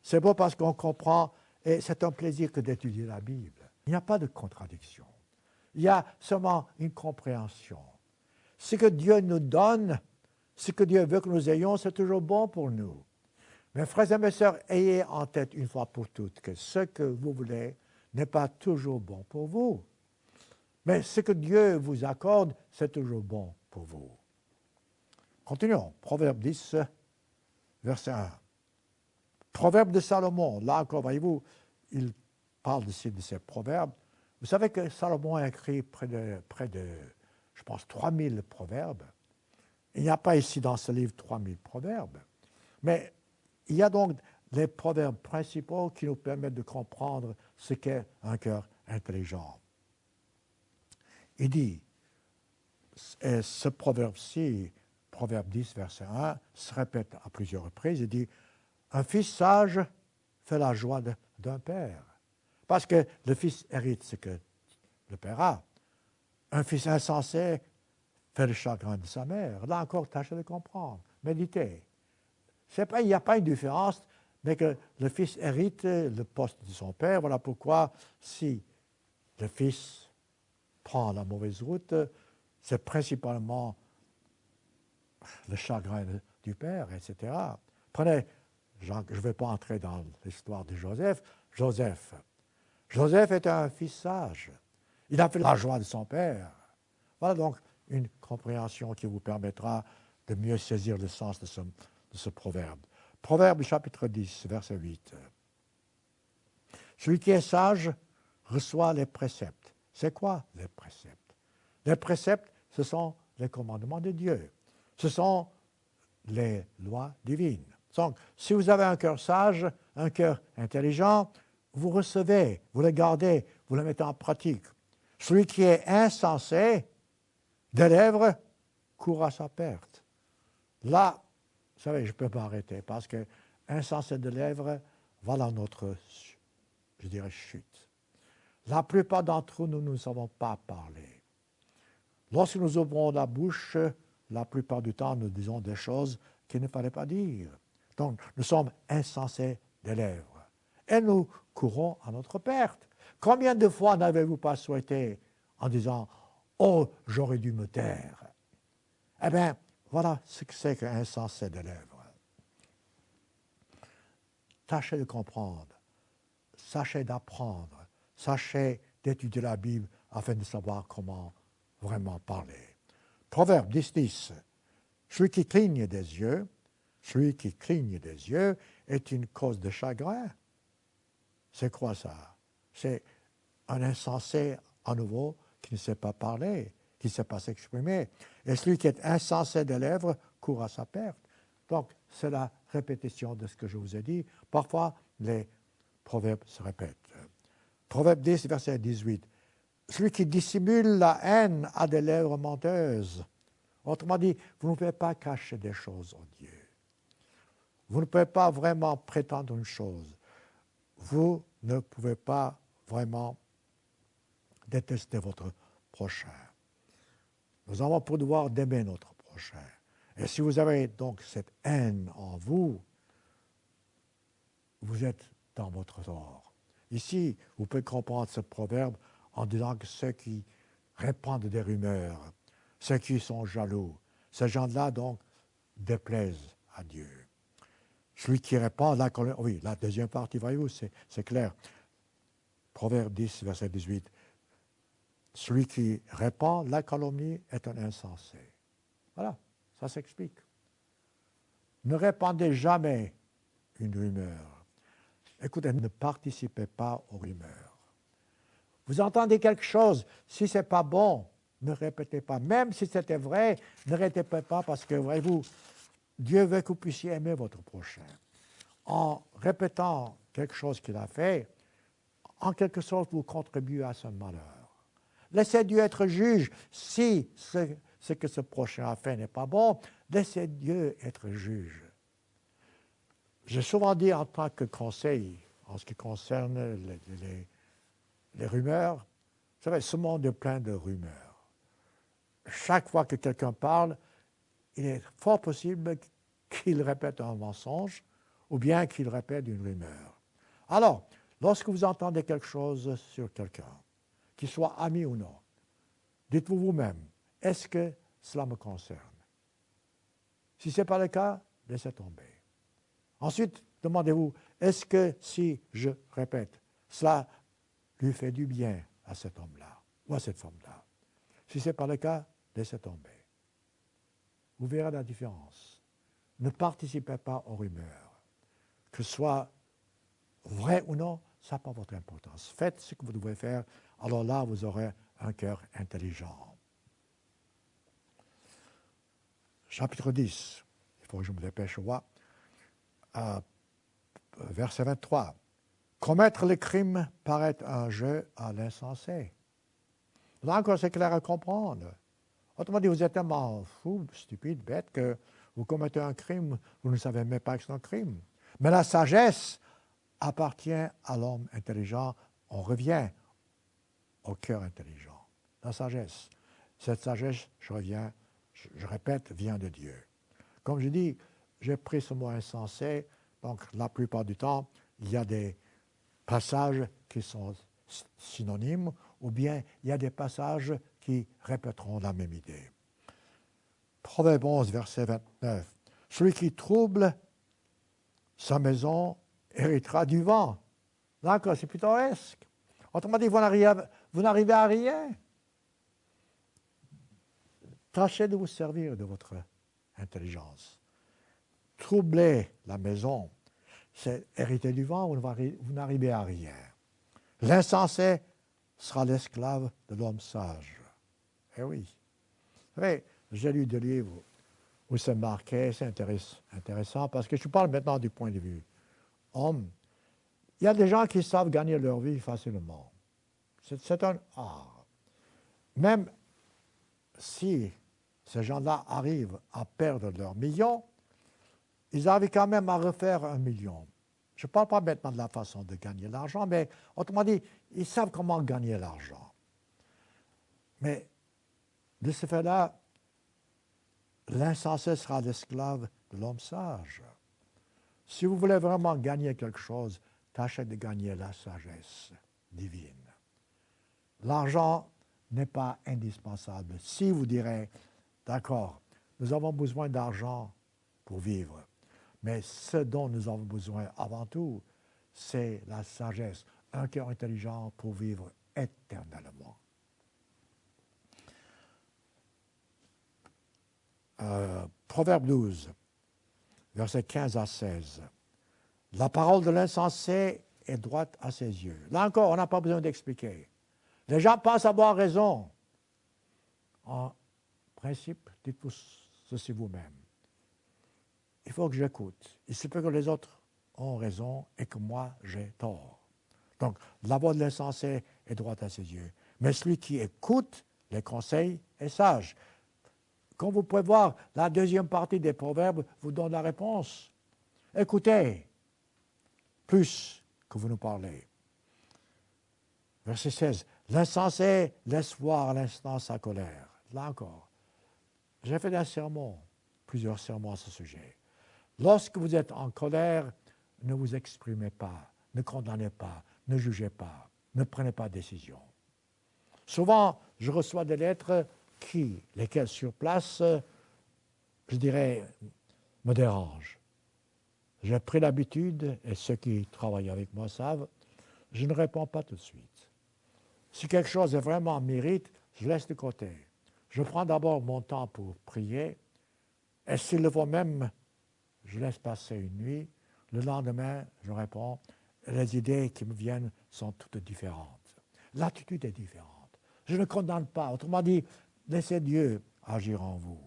C'est beau parce qu'on comprend, et c'est un plaisir que d'étudier la Bible. Il n'y a pas de contradiction. Il y a seulement une compréhension. Ce que Dieu nous donne, ce que Dieu veut que nous ayons, c'est toujours bon pour nous. Mes frères et mes sœurs, ayez en tête une fois pour toutes que ce que vous voulez n'est pas toujours bon pour vous. Mais ce que Dieu vous accorde, c'est toujours bon pour vous. Continuons. Proverbe 10, verset 1. Proverbe de Salomon. Là encore, voyez-vous, il parle de ces proverbes. Vous savez que Salomon a écrit près de je pense, 3000 proverbes. Il n'y a pas ici dans ce livre 3000 proverbes. Mais il y a donc les proverbes principaux qui nous permettent de comprendre ce qu'est un cœur intelligent. Il dit, et ce proverbe-ci, proverbe 10, verset 1, se répète à plusieurs reprises, il dit, un fils sage fait la joie d'un père. Parce que le fils hérite ce que le père a. Un fils insensé fait le chagrin de sa mère. Là encore, tâchez de comprendre. Méditez. Il n'y a pas une différence, mais que le fils hérite le poste de son père. Voilà pourquoi, si le fils prend la mauvaise route, c'est principalement le chagrin du père, etc. Prenez, je ne vais pas entrer dans l'histoire de Joseph. Joseph était un fils sage. Il a fait la joie de son père. Voilà donc une compréhension qui vous permettra de mieux saisir le sens de ce proverbe. Proverbe chapitre 10, verset 8. Celui qui est sage reçoit les préceptes. C'est quoi les préceptes? Les préceptes, ce sont les commandements de Dieu. Ce sont les lois divines. Donc, si vous avez un cœur sage, un cœur intelligent, vous recevez, vous le gardez, vous le mettez en pratique. Celui qui est insensé, des lèvres, court à sa perte. Là, vous savez, je ne peux pas arrêter parce que insensé de lèvres, voilà notre, je dirais, chute. La plupart d'entre nous, nous ne savons pas parler. Lorsque nous ouvrons la bouche, la plupart du temps, nous disons des choses qu'il ne fallait pas dire. Donc, nous sommes insensés des lèvres. Et nous courons à notre perte. Combien de fois n'avez-vous pas souhaité en disant « Oh, j'aurais dû me taire ». Eh bien, voilà ce que c'est qu'un insensé des lèvres. Tâchez de comprendre, sachez d'apprendre, sachez d'étudier la Bible afin de savoir comment vraiment parler. Proverbe 10, celui qui cligne des yeux est une cause de chagrin. C'est quoi ça? C'est un insensé à nouveau qui ne sait pas parler, qui ne sait pas s'exprimer. Et celui qui est insensé des lèvres court à sa perte. Donc, c'est la répétition de ce que je vous ai dit. Parfois, les proverbes se répètent. Proverbe 10, verset 18. Celui qui dissimule la haine a des lèvres menteuses. Autrement dit, vous ne pouvez pas cacher des choses au Dieu. Vous ne pouvez pas vraiment prétendre une chose. Vous ne pouvez pas vraiment détester votre prochain. Nous avons pour devoir d'aimer notre prochain. Et si vous avez donc cette haine en vous, vous êtes dans votre tort. Ici, vous pouvez comprendre ce proverbe en disant que ceux qui répandent des rumeurs, ceux qui sont jaloux, ces gens-là donc déplaisent à Dieu. Celui qui répand la calomnie, oui, la deuxième partie, voyez-vous, c'est clair. Proverbe 10, verset 18. Celui qui répand la calomnie est un insensé. Voilà, ça s'explique. Ne répandez jamais une rumeur. Écoutez, ne participez pas aux rumeurs. Vous entendez quelque chose, si ce n'est pas bon, ne répétez pas. Même si c'était vrai, ne répétez pas parce que, voyez-vous, Dieu veut que vous puissiez aimer votre prochain. En répétant quelque chose qu'il a fait, en quelque sorte, vous contribuez à son malheur. Laissez Dieu être juge. Si ce que ce prochain a fait n'est pas bon, laissez Dieu être juge. J'ai souvent dit en tant que conseil, en ce qui concerne les rumeurs, vous savez, ce monde est plein de rumeurs. Chaque fois que quelqu'un parle, il est fort possible qu'il répète un mensonge ou bien qu'il répète une rumeur. Alors, lorsque vous entendez quelque chose sur quelqu'un, qu'il soit ami ou non, dites-vous vous-même, est-ce que cela me concerne? Si ce n'est pas le cas, laissez tomber. Ensuite, demandez-vous, est-ce que si je répète, cela lui fait du bien à cet homme-là ou à cette femme-là? Si ce n'est pas le cas, laissez tomber. Vous verrez la différence. Ne participez pas aux rumeurs. Que ce soit vrai ou non, ça n'a pas votre importance. Faites ce que vous devez faire, alors là, vous aurez un cœur intelligent. Chapitre 10, il faut que je me dépêche, verset 23. Commettre le crime paraît un jeu à l'insensé. Là encore, c'est clair à comprendre. Autrement dit, vous êtes tellement fou, stupide, bête, que vous commettez un crime, vous ne savez même pas que c'est un crime. Mais la sagesse appartient à l'homme intelligent. On revient au cœur intelligent. La sagesse. Cette sagesse, je répète, vient de Dieu. Comme je dis, j'ai pris ce mot insensé, donc la plupart du temps, il y a des passages qui sont synonymes, ou bien il y a des passages qui répéteront la même idée. Proverbe 11, verset 29. Celui qui trouble sa maison héritera du vent. D'accord, c'est pittoresque. Autrement dit, vous n'arrivez à rien. Tâchez de vous servir de votre intelligence. Troubler la maison, c'est hériter du vent, vous n'arrivez à rien. L'insensé sera l'esclave de l'homme sage. Eh oui. Vous savez, j'ai lu des livres où c'est marqué, c'est intéressant, parce que je parle maintenant du point de vue homme. Il y a des gens qui savent gagner leur vie facilement. C'est un art. Même si ces gens-là arrivent à perdre leur million, ils arrivent quand même à refaire 1 million. Je ne parle pas maintenant de la façon de gagner l'argent, mais autrement dit, ils savent comment gagner l'argent. Mais de ce fait-là, l'insensé sera l'esclave de l'homme sage. Si vous voulez vraiment gagner quelque chose, tâchez de gagner la sagesse divine. L'argent n'est pas indispensable. Si vous direz, d'accord, nous avons besoin d'argent pour vivre, mais ce dont nous avons besoin avant tout, c'est la sagesse, un cœur intelligent pour vivre éternellement. Proverbe 12, versets 15 à 16. La parole de l'insensé est droite à ses yeux. Là encore, on n'a pas besoin d'expliquer. Les gens pensent avoir raison. En principe, dites-vous ceci vous-même. Il faut que j'écoute. Il se peut que les autres ont raison et que moi, j'ai tort. Donc, la voix de l'insensé est droite à ses yeux. Mais celui qui écoute les conseils est sage. Comme vous pouvez voir, la deuxième partie des proverbes vous donne la réponse. Écoutez, plus que vous nous parlez. Verset 16. L'insensé laisse voir à l'instant sa colère. Là encore, j'ai fait un sermon, plusieurs sermons à ce sujet. Lorsque vous êtes en colère, ne vous exprimez pas, ne condamnez pas, ne jugez pas, ne prenez pas de décision. Souvent, je reçois des lettres lesquelles sur place, je dirais, me dérangent. J'ai pris l'habitude, et ceux qui travaillent avec moi savent, je ne réponds pas tout de suite. Si quelque chose est vraiment mérite, je laisse de côté. Je prends d'abord mon temps pour prier, et s'il le faut même, je laisse passer une nuit. Le lendemain, je réponds, et les idées qui me viennent sont toutes différentes. L'attitude est différente. Je ne condamne pas. Autrement dit, laissez Dieu agir en vous.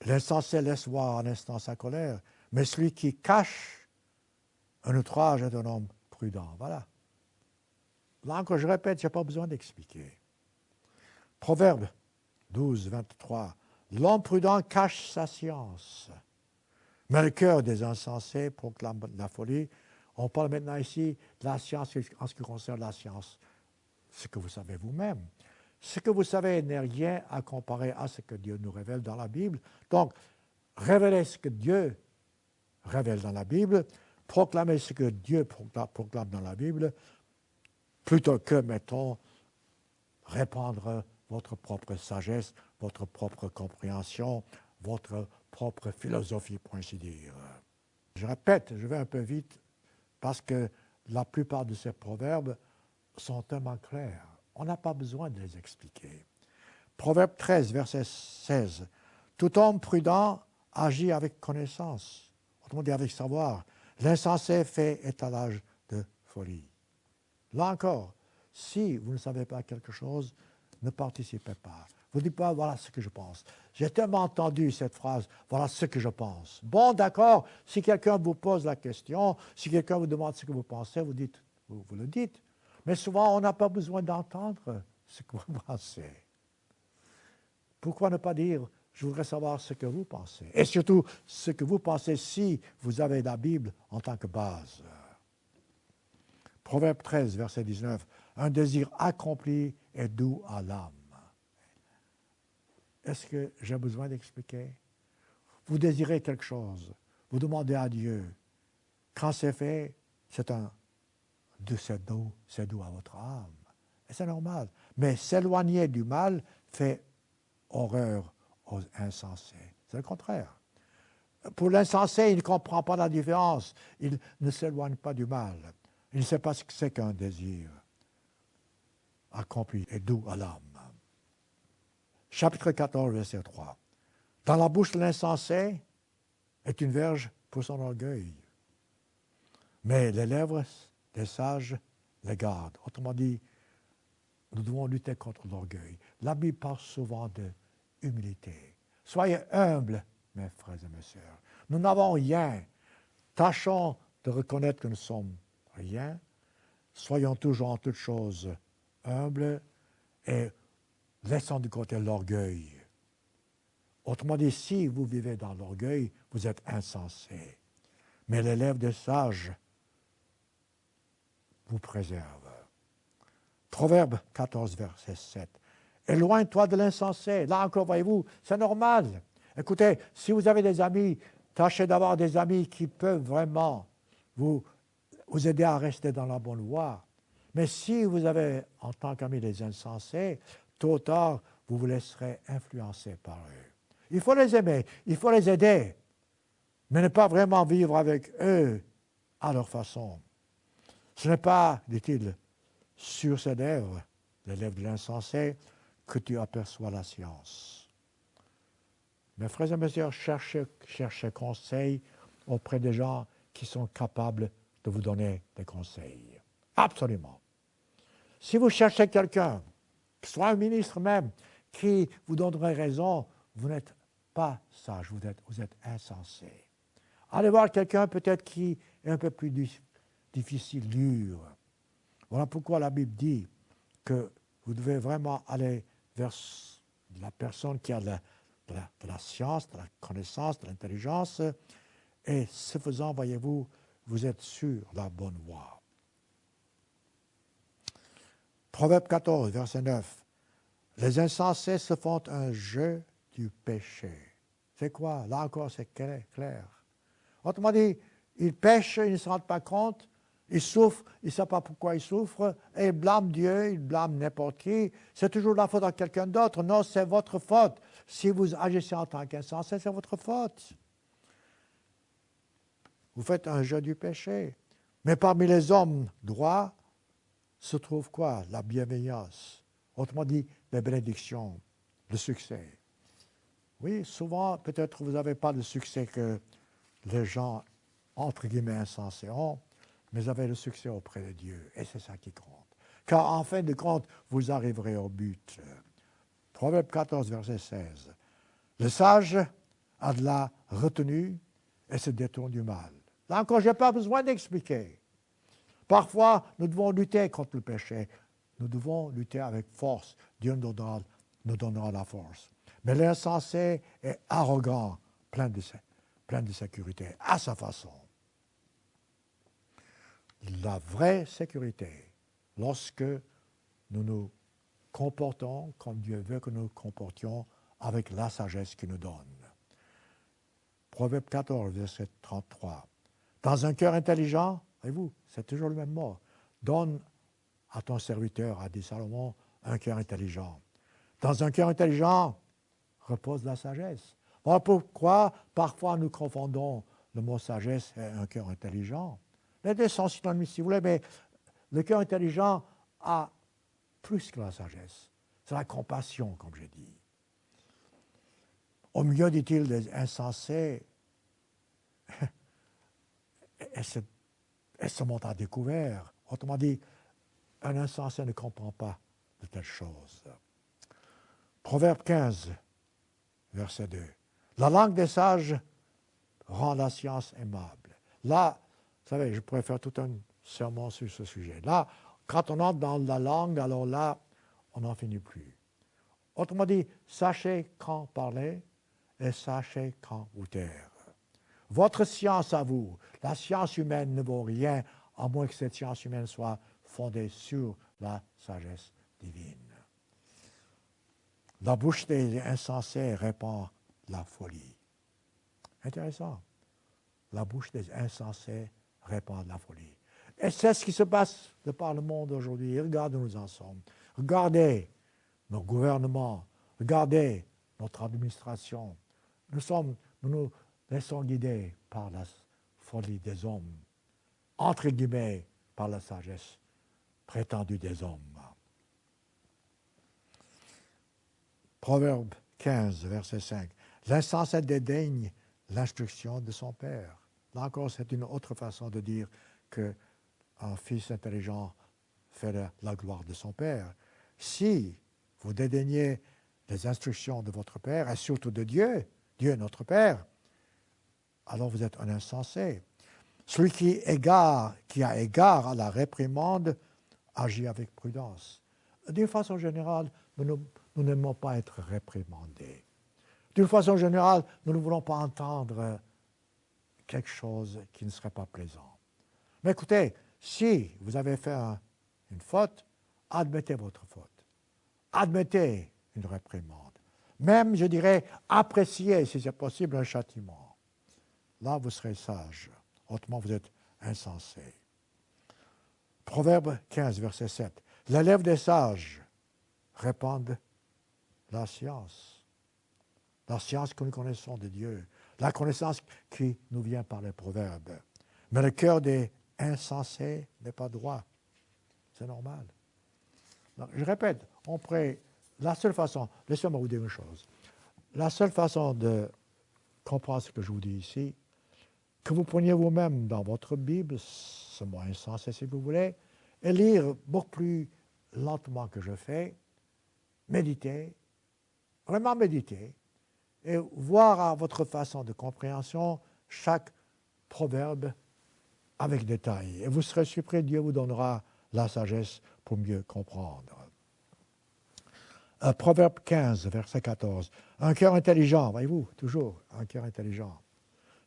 L'insensé laisse voir un instant sa colère, mais celui qui cache un outrage est un homme prudent. Voilà. Là encore, je répète, je n'ai pas besoin d'expliquer. Proverbe 12, 23. L'homme prudent cache sa science, mais le cœur des insensés proclame la folie. On parle maintenant ici de la science en ce qui concerne la science. Ce que vous savez vous-même. Ce que vous savez n'est rien à comparer à ce que Dieu nous révèle dans la Bible. Donc, révélez ce que Dieu révèle dans la Bible, proclamez ce que Dieu proclame dans la Bible, plutôt que, mettons, répandre votre propre sagesse, votre propre compréhension, votre propre philosophie, pour ainsi dire. Je répète, je vais un peu vite, parce que la plupart de ces proverbes sont tellement clairs. On n'a pas besoin de les expliquer. Proverbe 13, verset 16. Tout homme prudent agit avec connaissance, autrement dit avec savoir. L'insensé fait étalage de folie. Là encore, si vous ne savez pas quelque chose, ne participez pas. Vous ne dites pas, voilà ce que je pense. J'ai tellement entendu cette phrase, voilà ce que je pense. Bon, d'accord, si quelqu'un vous pose la question, si quelqu'un vous demande ce que vous pensez, vous le dites. Mais souvent, on n'a pas besoin d'entendre ce que vous pensez. Pourquoi ne pas dire, je voudrais savoir ce que vous pensez? Et surtout, ce que vous pensez si vous avez la Bible en tant que base. Proverbe 13, verset 19. Un désir accompli est doux à l'âme. Est-ce que j'ai besoin d'expliquer? Vous désirez quelque chose, vous demandez à Dieu. Quand c'est fait, c'est un c'est doux à votre âme. Et c'est normal. Mais s'éloigner du mal fait horreur aux insensés. C'est le contraire. Pour l'insensé, il ne comprend pas la différence. Il ne s'éloigne pas du mal. Il ne sait pas ce que c'est qu'un désir accompli et doux à l'âme. Chapitre 14, verset 3. Dans la bouche de l'insensé est une verge pour son orgueil. Mais les lèvres des sages les gardent. Autrement dit, nous devons lutter contre l'orgueil. La Bible parle souvent de humilité. Soyez humbles, mes frères et mes sœurs. Nous n'avons rien. Tâchons de reconnaître que nous sommes rien. Soyons toujours en toutes choses humbles et laissons de côté l'orgueil. Autrement dit, si vous vivez dans l'orgueil, vous êtes insensé. Mais les lèvres des sages vous préservent. Proverbe 14, verset 7. Éloigne-toi de l'insensé. Là encore, voyez-vous, c'est normal. Écoutez, si vous avez des amis, tâchez d'avoir des amis qui peuvent vraiment vous aider à rester dans la bonne voie. Mais si vous avez en tant qu'amis des insensés, tôt ou tard, vous vous laisserez influencer par eux. Il faut les aimer, il faut les aider, mais ne pas vraiment vivre avec eux à leur façon. Ce n'est pas, dit-il, sur ses lèvres, les lèvres de l'insensé, que tu aperçois la science. Mes frères et mes sœurs, cherchez conseil auprès des gens qui sont capables de vous donner des conseils. Absolument. Si vous cherchez quelqu'un, soit un ministre même, qui vous donnerait raison, vous n'êtes pas sage, vous êtes insensé. Allez voir quelqu'un peut-être qui est un peu plus difficile, dur. Voilà pourquoi la Bible dit que vous devez vraiment aller vers la personne qui a de la science, de la connaissance, de l'intelligence, et ce faisant, voyez-vous, vous êtes sur la bonne voie. Proverbe 14, verset 9. Les insensés se font un jeu du péché. C'est quoi? Là encore, c'est clair. Autrement dit, ils pêchent, ils ne se rendent pas compte, ils souffrent, ils ne savent pas pourquoi ils souffrent, et ils blâment Dieu, ils blâment n'importe qui. C'est toujours la faute à quelqu'un d'autre. Non, c'est votre faute. Si vous agissez en tant qu'insensé, c'est votre faute. Vous faites un jeu du péché. Mais parmi les hommes droits se trouve quoi? La bienveillance. Autrement dit, les bénédictions, le succès. Oui, souvent, peut-être vous n'avez pas le succès que les gens, entre guillemets, insensés ont, mais vous avez le succès auprès de Dieu. Et c'est ça qui compte. Car en fin de compte, vous arriverez au but. Proverbe 14, verset 16. Le sage a de la retenue et se détourne du mal. Là encore, je n'ai pas besoin d'expliquer. Parfois, nous devons lutter contre le péché. Nous devons lutter avec force. Dieu nous donnera la force. Mais l'insensé est arrogant, plein de sécurité, à sa façon. La vraie sécurité, lorsque nous nous comportons comme Dieu veut que nous nous comportions avec la sagesse qu'il nous donne. Proverbe 14, verset 33. Dans un cœur intelligent, voyez-vous, c'est toujours le même mot. Donne à ton serviteur, a dit Salomon, un cœur intelligent. Dans un cœur intelligent repose la sagesse. Voilà pourquoi parfois nous confondons le mot sagesse et un cœur intelligent. Les deux sont synonymes si vous voulez, mais le cœur intelligent a plus que la sagesse. C'est la compassion, comme j'ai dit. Au milieu, dit-il, des insensés, elle se montre à découvert. Autrement dit, un insensé ne comprend pas de telles choses. Proverbe 15, verset 2. La langue des sages rend la science aimable. Là, vous savez, je pourrais faire tout un sermon sur ce sujet. Là, quand on entre dans la langue, alors là, on n'en finit plus. Autrement dit, sachez quand parler et sachez quand vous taire. Votre science à vous, la science humaine ne vaut rien, à moins que cette science humaine soit fondée sur la sagesse divine. La bouche des insensés répand la folie. Intéressant. La bouche des insensés répand la folie. Et c'est ce qui se passe de par le monde aujourd'hui. Regardez où nous en sommes. Regardez nos gouvernements. Regardez notre administration. Nous nous laissons guider par la folie des hommes, entre guillemets, par la sagesse prétendue des hommes. Proverbe 15, verset 5. L'insensé dédaigne l'instruction de son père. Là encore, c'est une autre façon de dire qu'un fils intelligent fait la gloire de son père. Si vous dédaignez les instructions de votre père, et surtout de Dieu, Dieu est notre père, alors vous êtes un insensé. Celui qui a égard à la réprimande agit avec prudence. D'une façon générale, nous n'aimons pas être réprimandés. D'une façon générale, nous ne voulons pas entendre quelque chose qui ne serait pas plaisant. Mais écoutez, si vous avez fait une faute, admettez votre faute. Admettez une réprimande. Même, je dirais, appréciez, si c'est possible, un châtiment. Là, vous serez sage. Autrement, vous êtes insensé. Proverbe 15, verset 7. Les lèvres des sages répandent la science. La science que nous connaissons de Dieu. La connaissance qui nous vient par les proverbes. Mais le cœur des insensés n'est pas droit. C'est normal. Donc, je répète, la seule façon, laissez-moi vous dire une chose. La seule façon de comprendre ce que je vous dis ici, que vous preniez vous-même dans votre Bible, ce mot insensé si vous voulez, et lire beaucoup plus lentement que je fais, méditer, vraiment méditer, et voir à votre façon de compréhension chaque proverbe avec détail. Et vous serez surpris, Dieu vous donnera la sagesse pour mieux comprendre. Proverbe 15, verset 14. Un cœur intelligent, voyez-vous, toujours un cœur intelligent.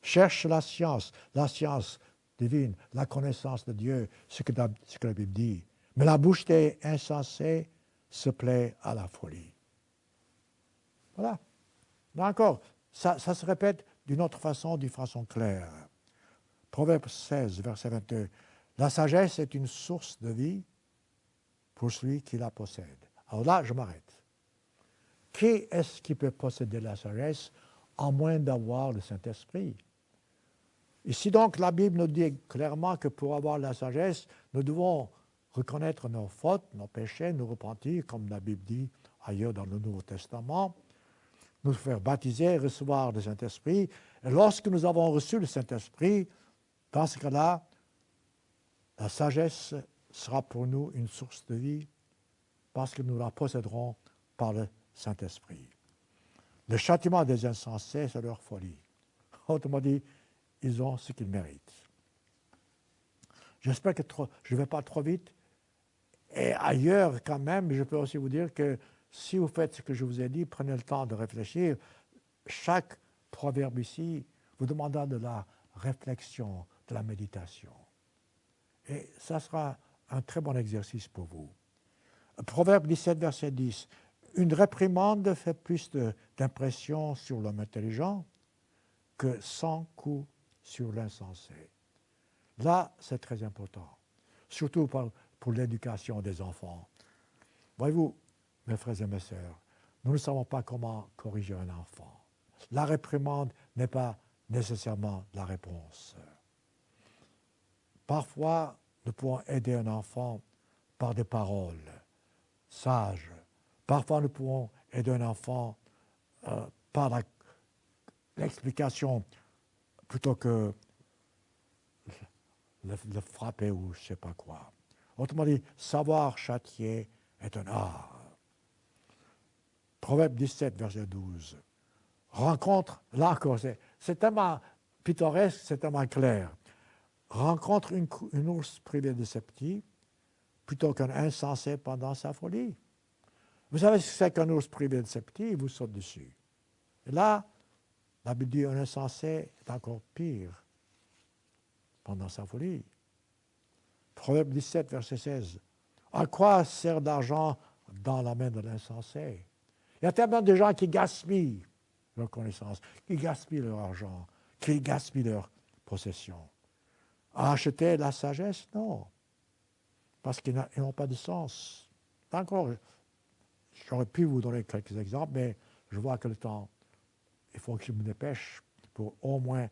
Cherche la science divine, la connaissance de Dieu, ce que la Bible dit. Mais la bouche des insensés se plaît à la folie. Voilà. Là encore, ça se répète d'une autre façon claire. Proverbe 16, verset 22. La sagesse est une source de vie pour celui qui la possède. Alors là, je m'arrête. Qui est-ce qui peut posséder la sagesse à moins d'avoir le Saint-Esprit? Ici donc, la Bible nous dit clairement que pour avoir la sagesse, nous devons reconnaître nos fautes, nos péchés, nous repentir, comme la Bible dit ailleurs dans le Nouveau Testament, nous faire baptiser, recevoir le Saint-Esprit. Et lorsque nous avons reçu le Saint-Esprit, dans ce cas-là, la sagesse sera pour nous une source de vie parce que nous la posséderons par le Saint-Esprit. Le châtiment des insensés, c'est leur folie. Autrement dit, ils ont ce qu'ils méritent. J'espère que je ne vais pas trop vite. Et ailleurs, quand même, je peux aussi vous dire que si vous faites ce que je vous ai dit, prenez le temps de réfléchir. Chaque proverbe ici vous demandera de la réflexion, de la méditation. Et ça sera un très bon exercice pour vous. Proverbe 17, verset 10. Une réprimande fait plus d'impression sur l'homme intelligent que 100 coups sur l'insensé. Là, c'est très important, surtout pour l'éducation des enfants. Voyez-vous, mes frères et mes sœurs, nous ne savons pas comment corriger un enfant. La réprimande n'est pas nécessairement la réponse. Parfois, nous pouvons aider un enfant par des paroles sages. Parfois, nous pouvons aider un enfant par l'explication plutôt que le frapper ou je ne sais pas quoi. Autrement dit, savoir châtier est un art. Proverbe 17, verset 12. Rencontre, là encore, c'est tellement pittoresque, c'est tellement clair. Rencontre une ours privée de ses petits plutôt qu'un insensé pendant sa folie. Vous savez ce que c'est qu'un ours privé de ses petits? Il vous saute dessus. Et là, la Bible dit un insensé est encore pire pendant sa folie. Proverbe 17, verset 16. À quoi sert d'argent dans la main de l'insensé? Il y a tellement de gens qui gaspillent leur connaissance, qui gaspillent leur argent, qui gaspillent leur possession. Acheter la sagesse? Non, parce qu'ils n'ont pas de sens. Encore, j'aurais pu vous donner quelques exemples, mais je vois que le temps, il faut que je me dépêche pour au moins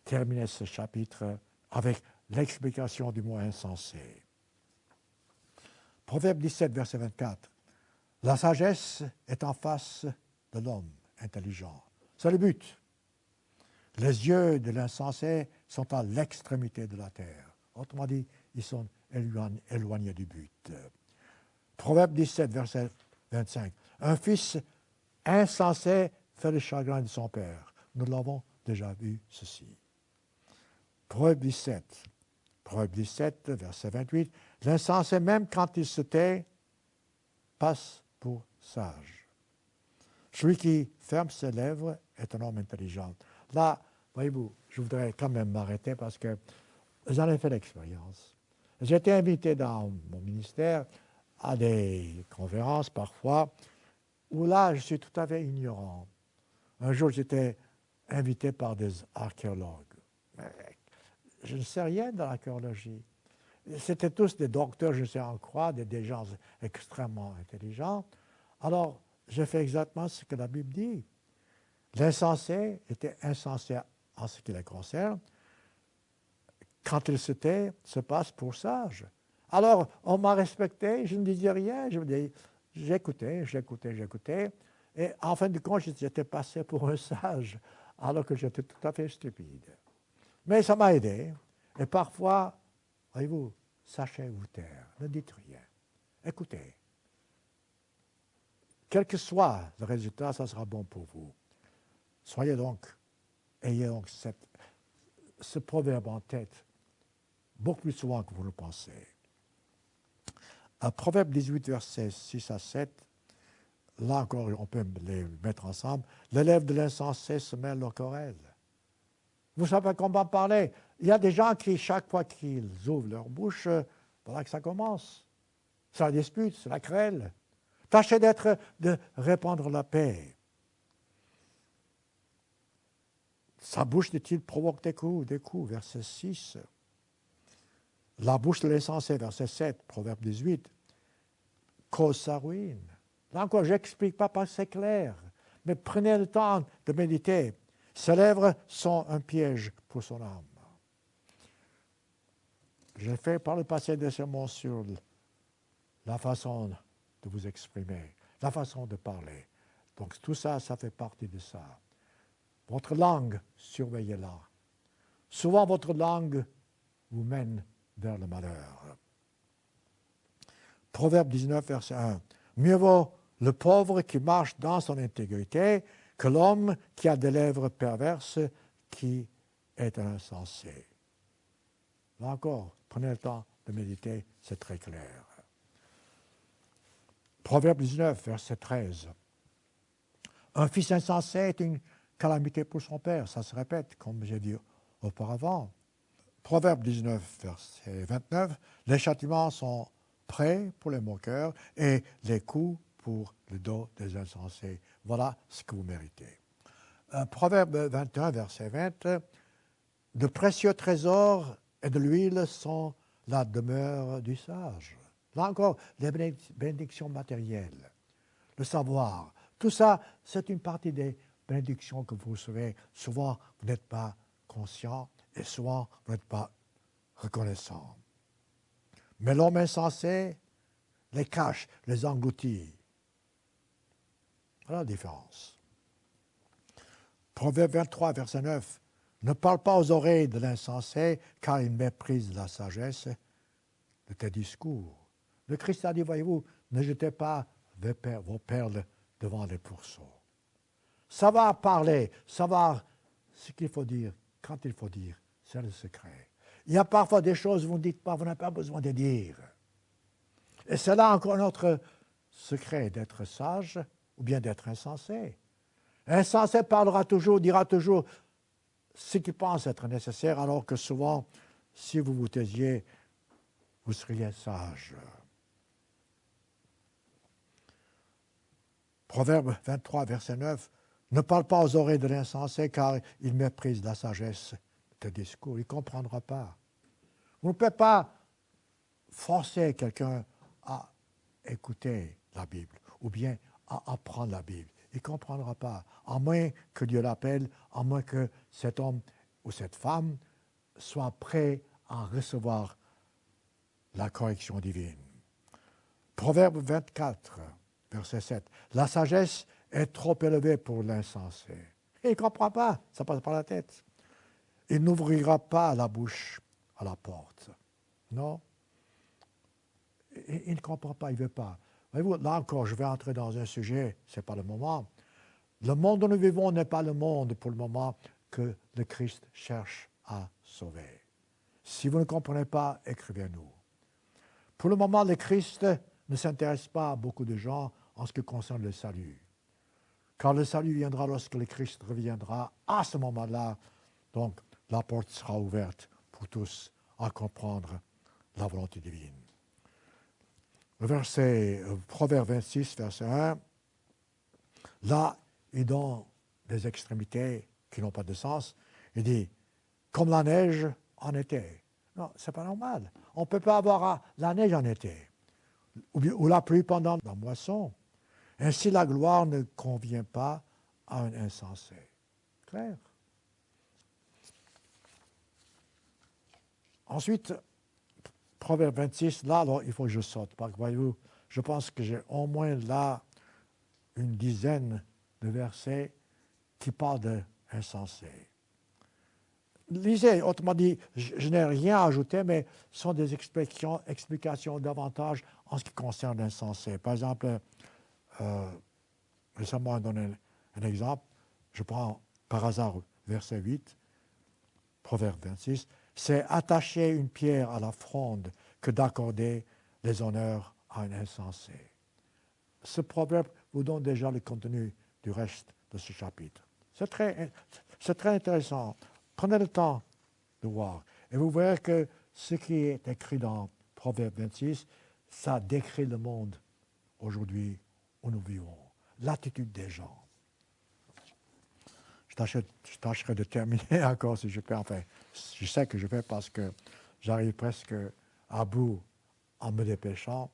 terminer ce chapitre avec l'explication du mot insensé. Proverbe 17, verset 24. La sagesse est en face de l'homme intelligent. C'est le but. Les yeux de l'insensé sont à l'extrémité de la terre. Autrement dit, ils sont éloignés du but. Proverbe 17, verset 25. Un fils insensé fait le chagrin de son père. Nous l'avons déjà vu ceci. Proverbe 17. Proverbe 17, verset 28. L'insensé, même quand il se tait, passe pour sage. Celui qui ferme ses lèvres est un homme intelligent. Là, voyez-vous, je voudrais quand même m'arrêter parce que j'en ai fait l'expérience. J'ai été invité dans mon ministère à des conférences parfois où là, je suis tout à fait ignorant. Un jour, j'étais invité par des archéologues. Mais je ne sais rien de l'archéologie. C'était tous des docteurs, je sais en quoi, des gens extrêmement intelligents. Alors, j'ai fait exactement ce que la Bible dit. L'insensé était insensé en ce qui le concerne. Quand il se tait, se passe pour sage. Alors, on m'a respecté, je ne disais rien, j'écoutais. Et en fin de compte, j'étais passé pour un sage, alors que j'étais tout à fait stupide. Mais ça m'a aidé. Et parfois, voyez-vous, sachez vous taire, ne dites rien. Écoutez. Quel que soit le résultat, ça sera bon pour vous. Ayez donc ce proverbe en tête, beaucoup plus souvent que vous le pensez. À Proverbe 18, versets 6 à 7, là encore, on peut les mettre ensemble. Les lèvres de l'insensé se mêlent aux querelles. Vous savez comment parler. Il y a des gens qui, chaque fois qu'ils ouvrent leur bouche, voilà que ça commence. C'est la dispute, c'est la querelle. Tâchez de répandre la paix. Sa bouche dit-il provoque des coups, verset 6. La bouche de l'insensé, verset 7, Proverbe 18, cause sa ruine. Là encore, je n'explique pas parce que c'est clair, mais prenez le temps de méditer. Ses lèvres sont un piège pour son âme. J'ai fait par le passé des sermons sur la façon de vous exprimer, la façon de parler. Donc tout ça, ça fait partie de ça. Votre langue, surveillez-la. Souvent, votre langue vous mène vers le malheur. Proverbe 19, verset 1. Mieux vaut le pauvre qui marche dans son intégrité que l'homme qui a des lèvres perverses, qui est un insensé. Là encore, prenez le temps de méditer, c'est très clair. Proverbe 19, verset 13. Un fils insensé est une calamité pour son père. Ça se répète, comme j'ai dit auparavant. Proverbe 19, verset 29. Les châtiments sont prêts pour les moqueurs et les coups pour le dos des insensés. Voilà ce que vous méritez. Proverbe 21, verset 20. De précieux trésors et de l'huile sont la demeure du sage. Là encore, les bénédictions matérielles, le savoir, tout ça, c'est une partie des bénédictions que vous recevez. Souvent, vous n'êtes pas conscient et souvent, vous n'êtes pas reconnaissant. Mais l'homme insensé les cache, les engloutit. Voilà la différence. Proverbe 23, verset 9. Ne parle pas aux oreilles de l'insensé, car il méprise la sagesse de tes discours. Le Christ a dit, voyez-vous, ne jetez pas vos perles devant les pourceaux. Savoir parler, savoir ce qu'il faut dire, quand il faut dire, c'est le secret. Il y a parfois des choses que vous ne dites pas, vous n'avez pas besoin de dire. Et c'est là encore notre secret, d'être sage ou bien d'être insensé. Insensé parlera toujours, dira toujours ce qu'il pense être nécessaire, alors que souvent, si vous vous taisiez, vous seriez sage. Proverbe 23, verset 9. Ne parle pas aux oreilles de l'insensé, car il méprise la sagesse de tes discours. Il ne comprendra pas. Vous ne pouvez pas forcer quelqu'un à écouter la Bible ou bien à apprendre la Bible. Il ne comprendra pas, à moins que Dieu l'appelle, à moins que cet homme ou cette femme soit prêt à recevoir la correction divine. Proverbe 24, verset 7. La sagesse est trop élevée pour l'insensé. Il ne comprend pas, ça passe par la tête. Il n'ouvrira pas la bouche à la porte. Non. Il ne comprend pas, il ne veut pas. Voyez-vous, là encore, je vais entrer dans un sujet, ce n'est pas le moment. Le monde où nous vivons n'est pas le monde, pour le moment, que le Christ cherche à sauver. Si vous ne comprenez pas, écrivez-nous. Pour le moment, le Christ ne s'intéresse pas à beaucoup de gens en ce qui concerne le salut. Car le salut viendra lorsque le Christ reviendra. À ce moment-là, donc, la porte sera ouverte pour tous à comprendre la volonté divine. Le verset, Proverbe 26, verset 1, là, il donne des extrémités qui n'ont pas de sens. Il dit, comme la neige en été. Non, ce n'est pas normal. On ne peut pas avoir la neige en été, ou la pluie pendant la moisson. Ainsi, la gloire ne convient pas à un insensé. Clair. Ensuite, Proverbe 26, là, alors, il faut que je saute. Parce que, voyez-vous, je pense que j'ai au moins là une dizaine de versets qui parlent d'insensés. Lisez, autrement dit, je n'ai rien à ajouter, mais ce sont des explications davantage en ce qui concerne l'insensé. Par exemple, récemment, on donne un exemple. Je prends par hasard verset 8, Proverbe 26. C'est attacher une pierre à la fronde que d'accorder les honneurs à un insensé. Ce proverbe vous donne déjà le contenu du reste de ce chapitre. C'est très intéressant. Prenez le temps de voir. Et vous verrez que ce qui est écrit dans Proverbe 26, ça décrit le monde aujourd'hui où nous vivons. L'attitude des gens. Je tâcherai de terminer encore si je peux. Enfin, je sais que je vais parce que j'arrive presque à bout en me dépêchant.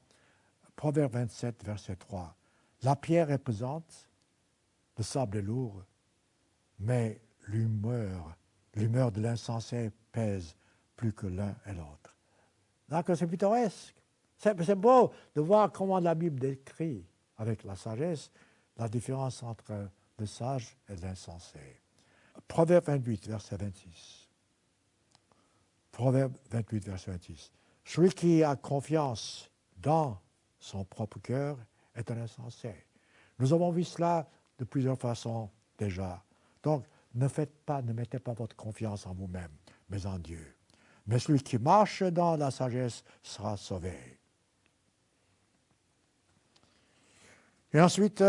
Proverbe 27, verset 3. La pierre est pesante, le sable est lourd, mais l'humeur de l'insensé pèse plus que l'un et l'autre. Donc, c'est pittoresque. C'est beau de voir comment la Bible décrit, avec la sagesse, la différence entre le sage et l'insensé. Proverbe 28, verset 26. Proverbe 28, verset 26. Celui qui a confiance dans son propre cœur est un insensé. Nous avons vu cela de plusieurs façons déjà. Donc, ne mettez pas votre confiance en vous-même, mais en Dieu. Mais celui qui marche dans la sagesse sera sauvé. Et ensuite,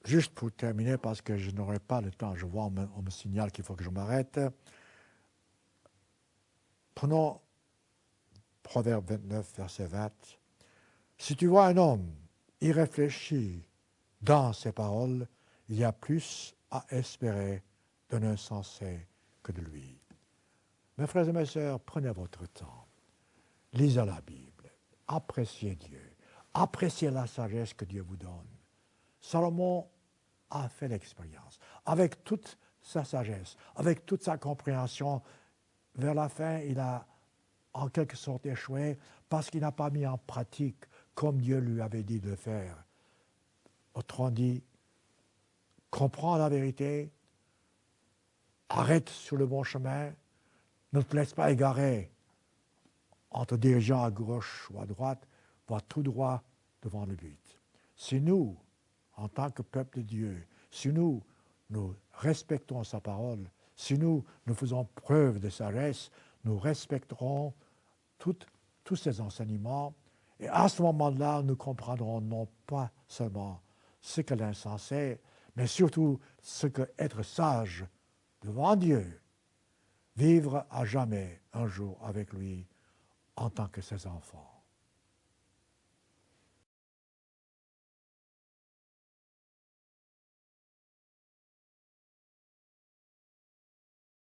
juste pour terminer, parce que je n'aurai pas le temps, je vois, on me signale qu'il faut que je m'arrête. Prenons Proverbe 29, verset 20. Si tu vois un homme irréfléchi dans ses paroles, il y a plus à espérer d'un insensé que de lui. Mes frères et mes sœurs, prenez votre temps. Lisez la Bible. Appréciez Dieu. Appréciez la sagesse que Dieu vous donne. Salomon a fait l'expérience. Avec toute sa sagesse, avec toute sa compréhension, vers la fin, il a en quelque sorte échoué parce qu'il n'a pas mis en pratique comme Dieu lui avait dit de le faire. Autrement dit, comprends la vérité, arrête sur le bon chemin, ne te laisse pas égarer en te dirigeant à gauche ou à droite, va tout droit devant le but. Si nous, en tant que peuple de Dieu, si nous respectons sa parole, si nous faisons preuve de sagesse, nous respecterons tous ses enseignements, et à ce moment-là, nous comprendrons non pas seulement ce que l'insensé, mais surtout ce que être sage devant Dieu, vivre à jamais un jour avec lui en tant que ses enfants.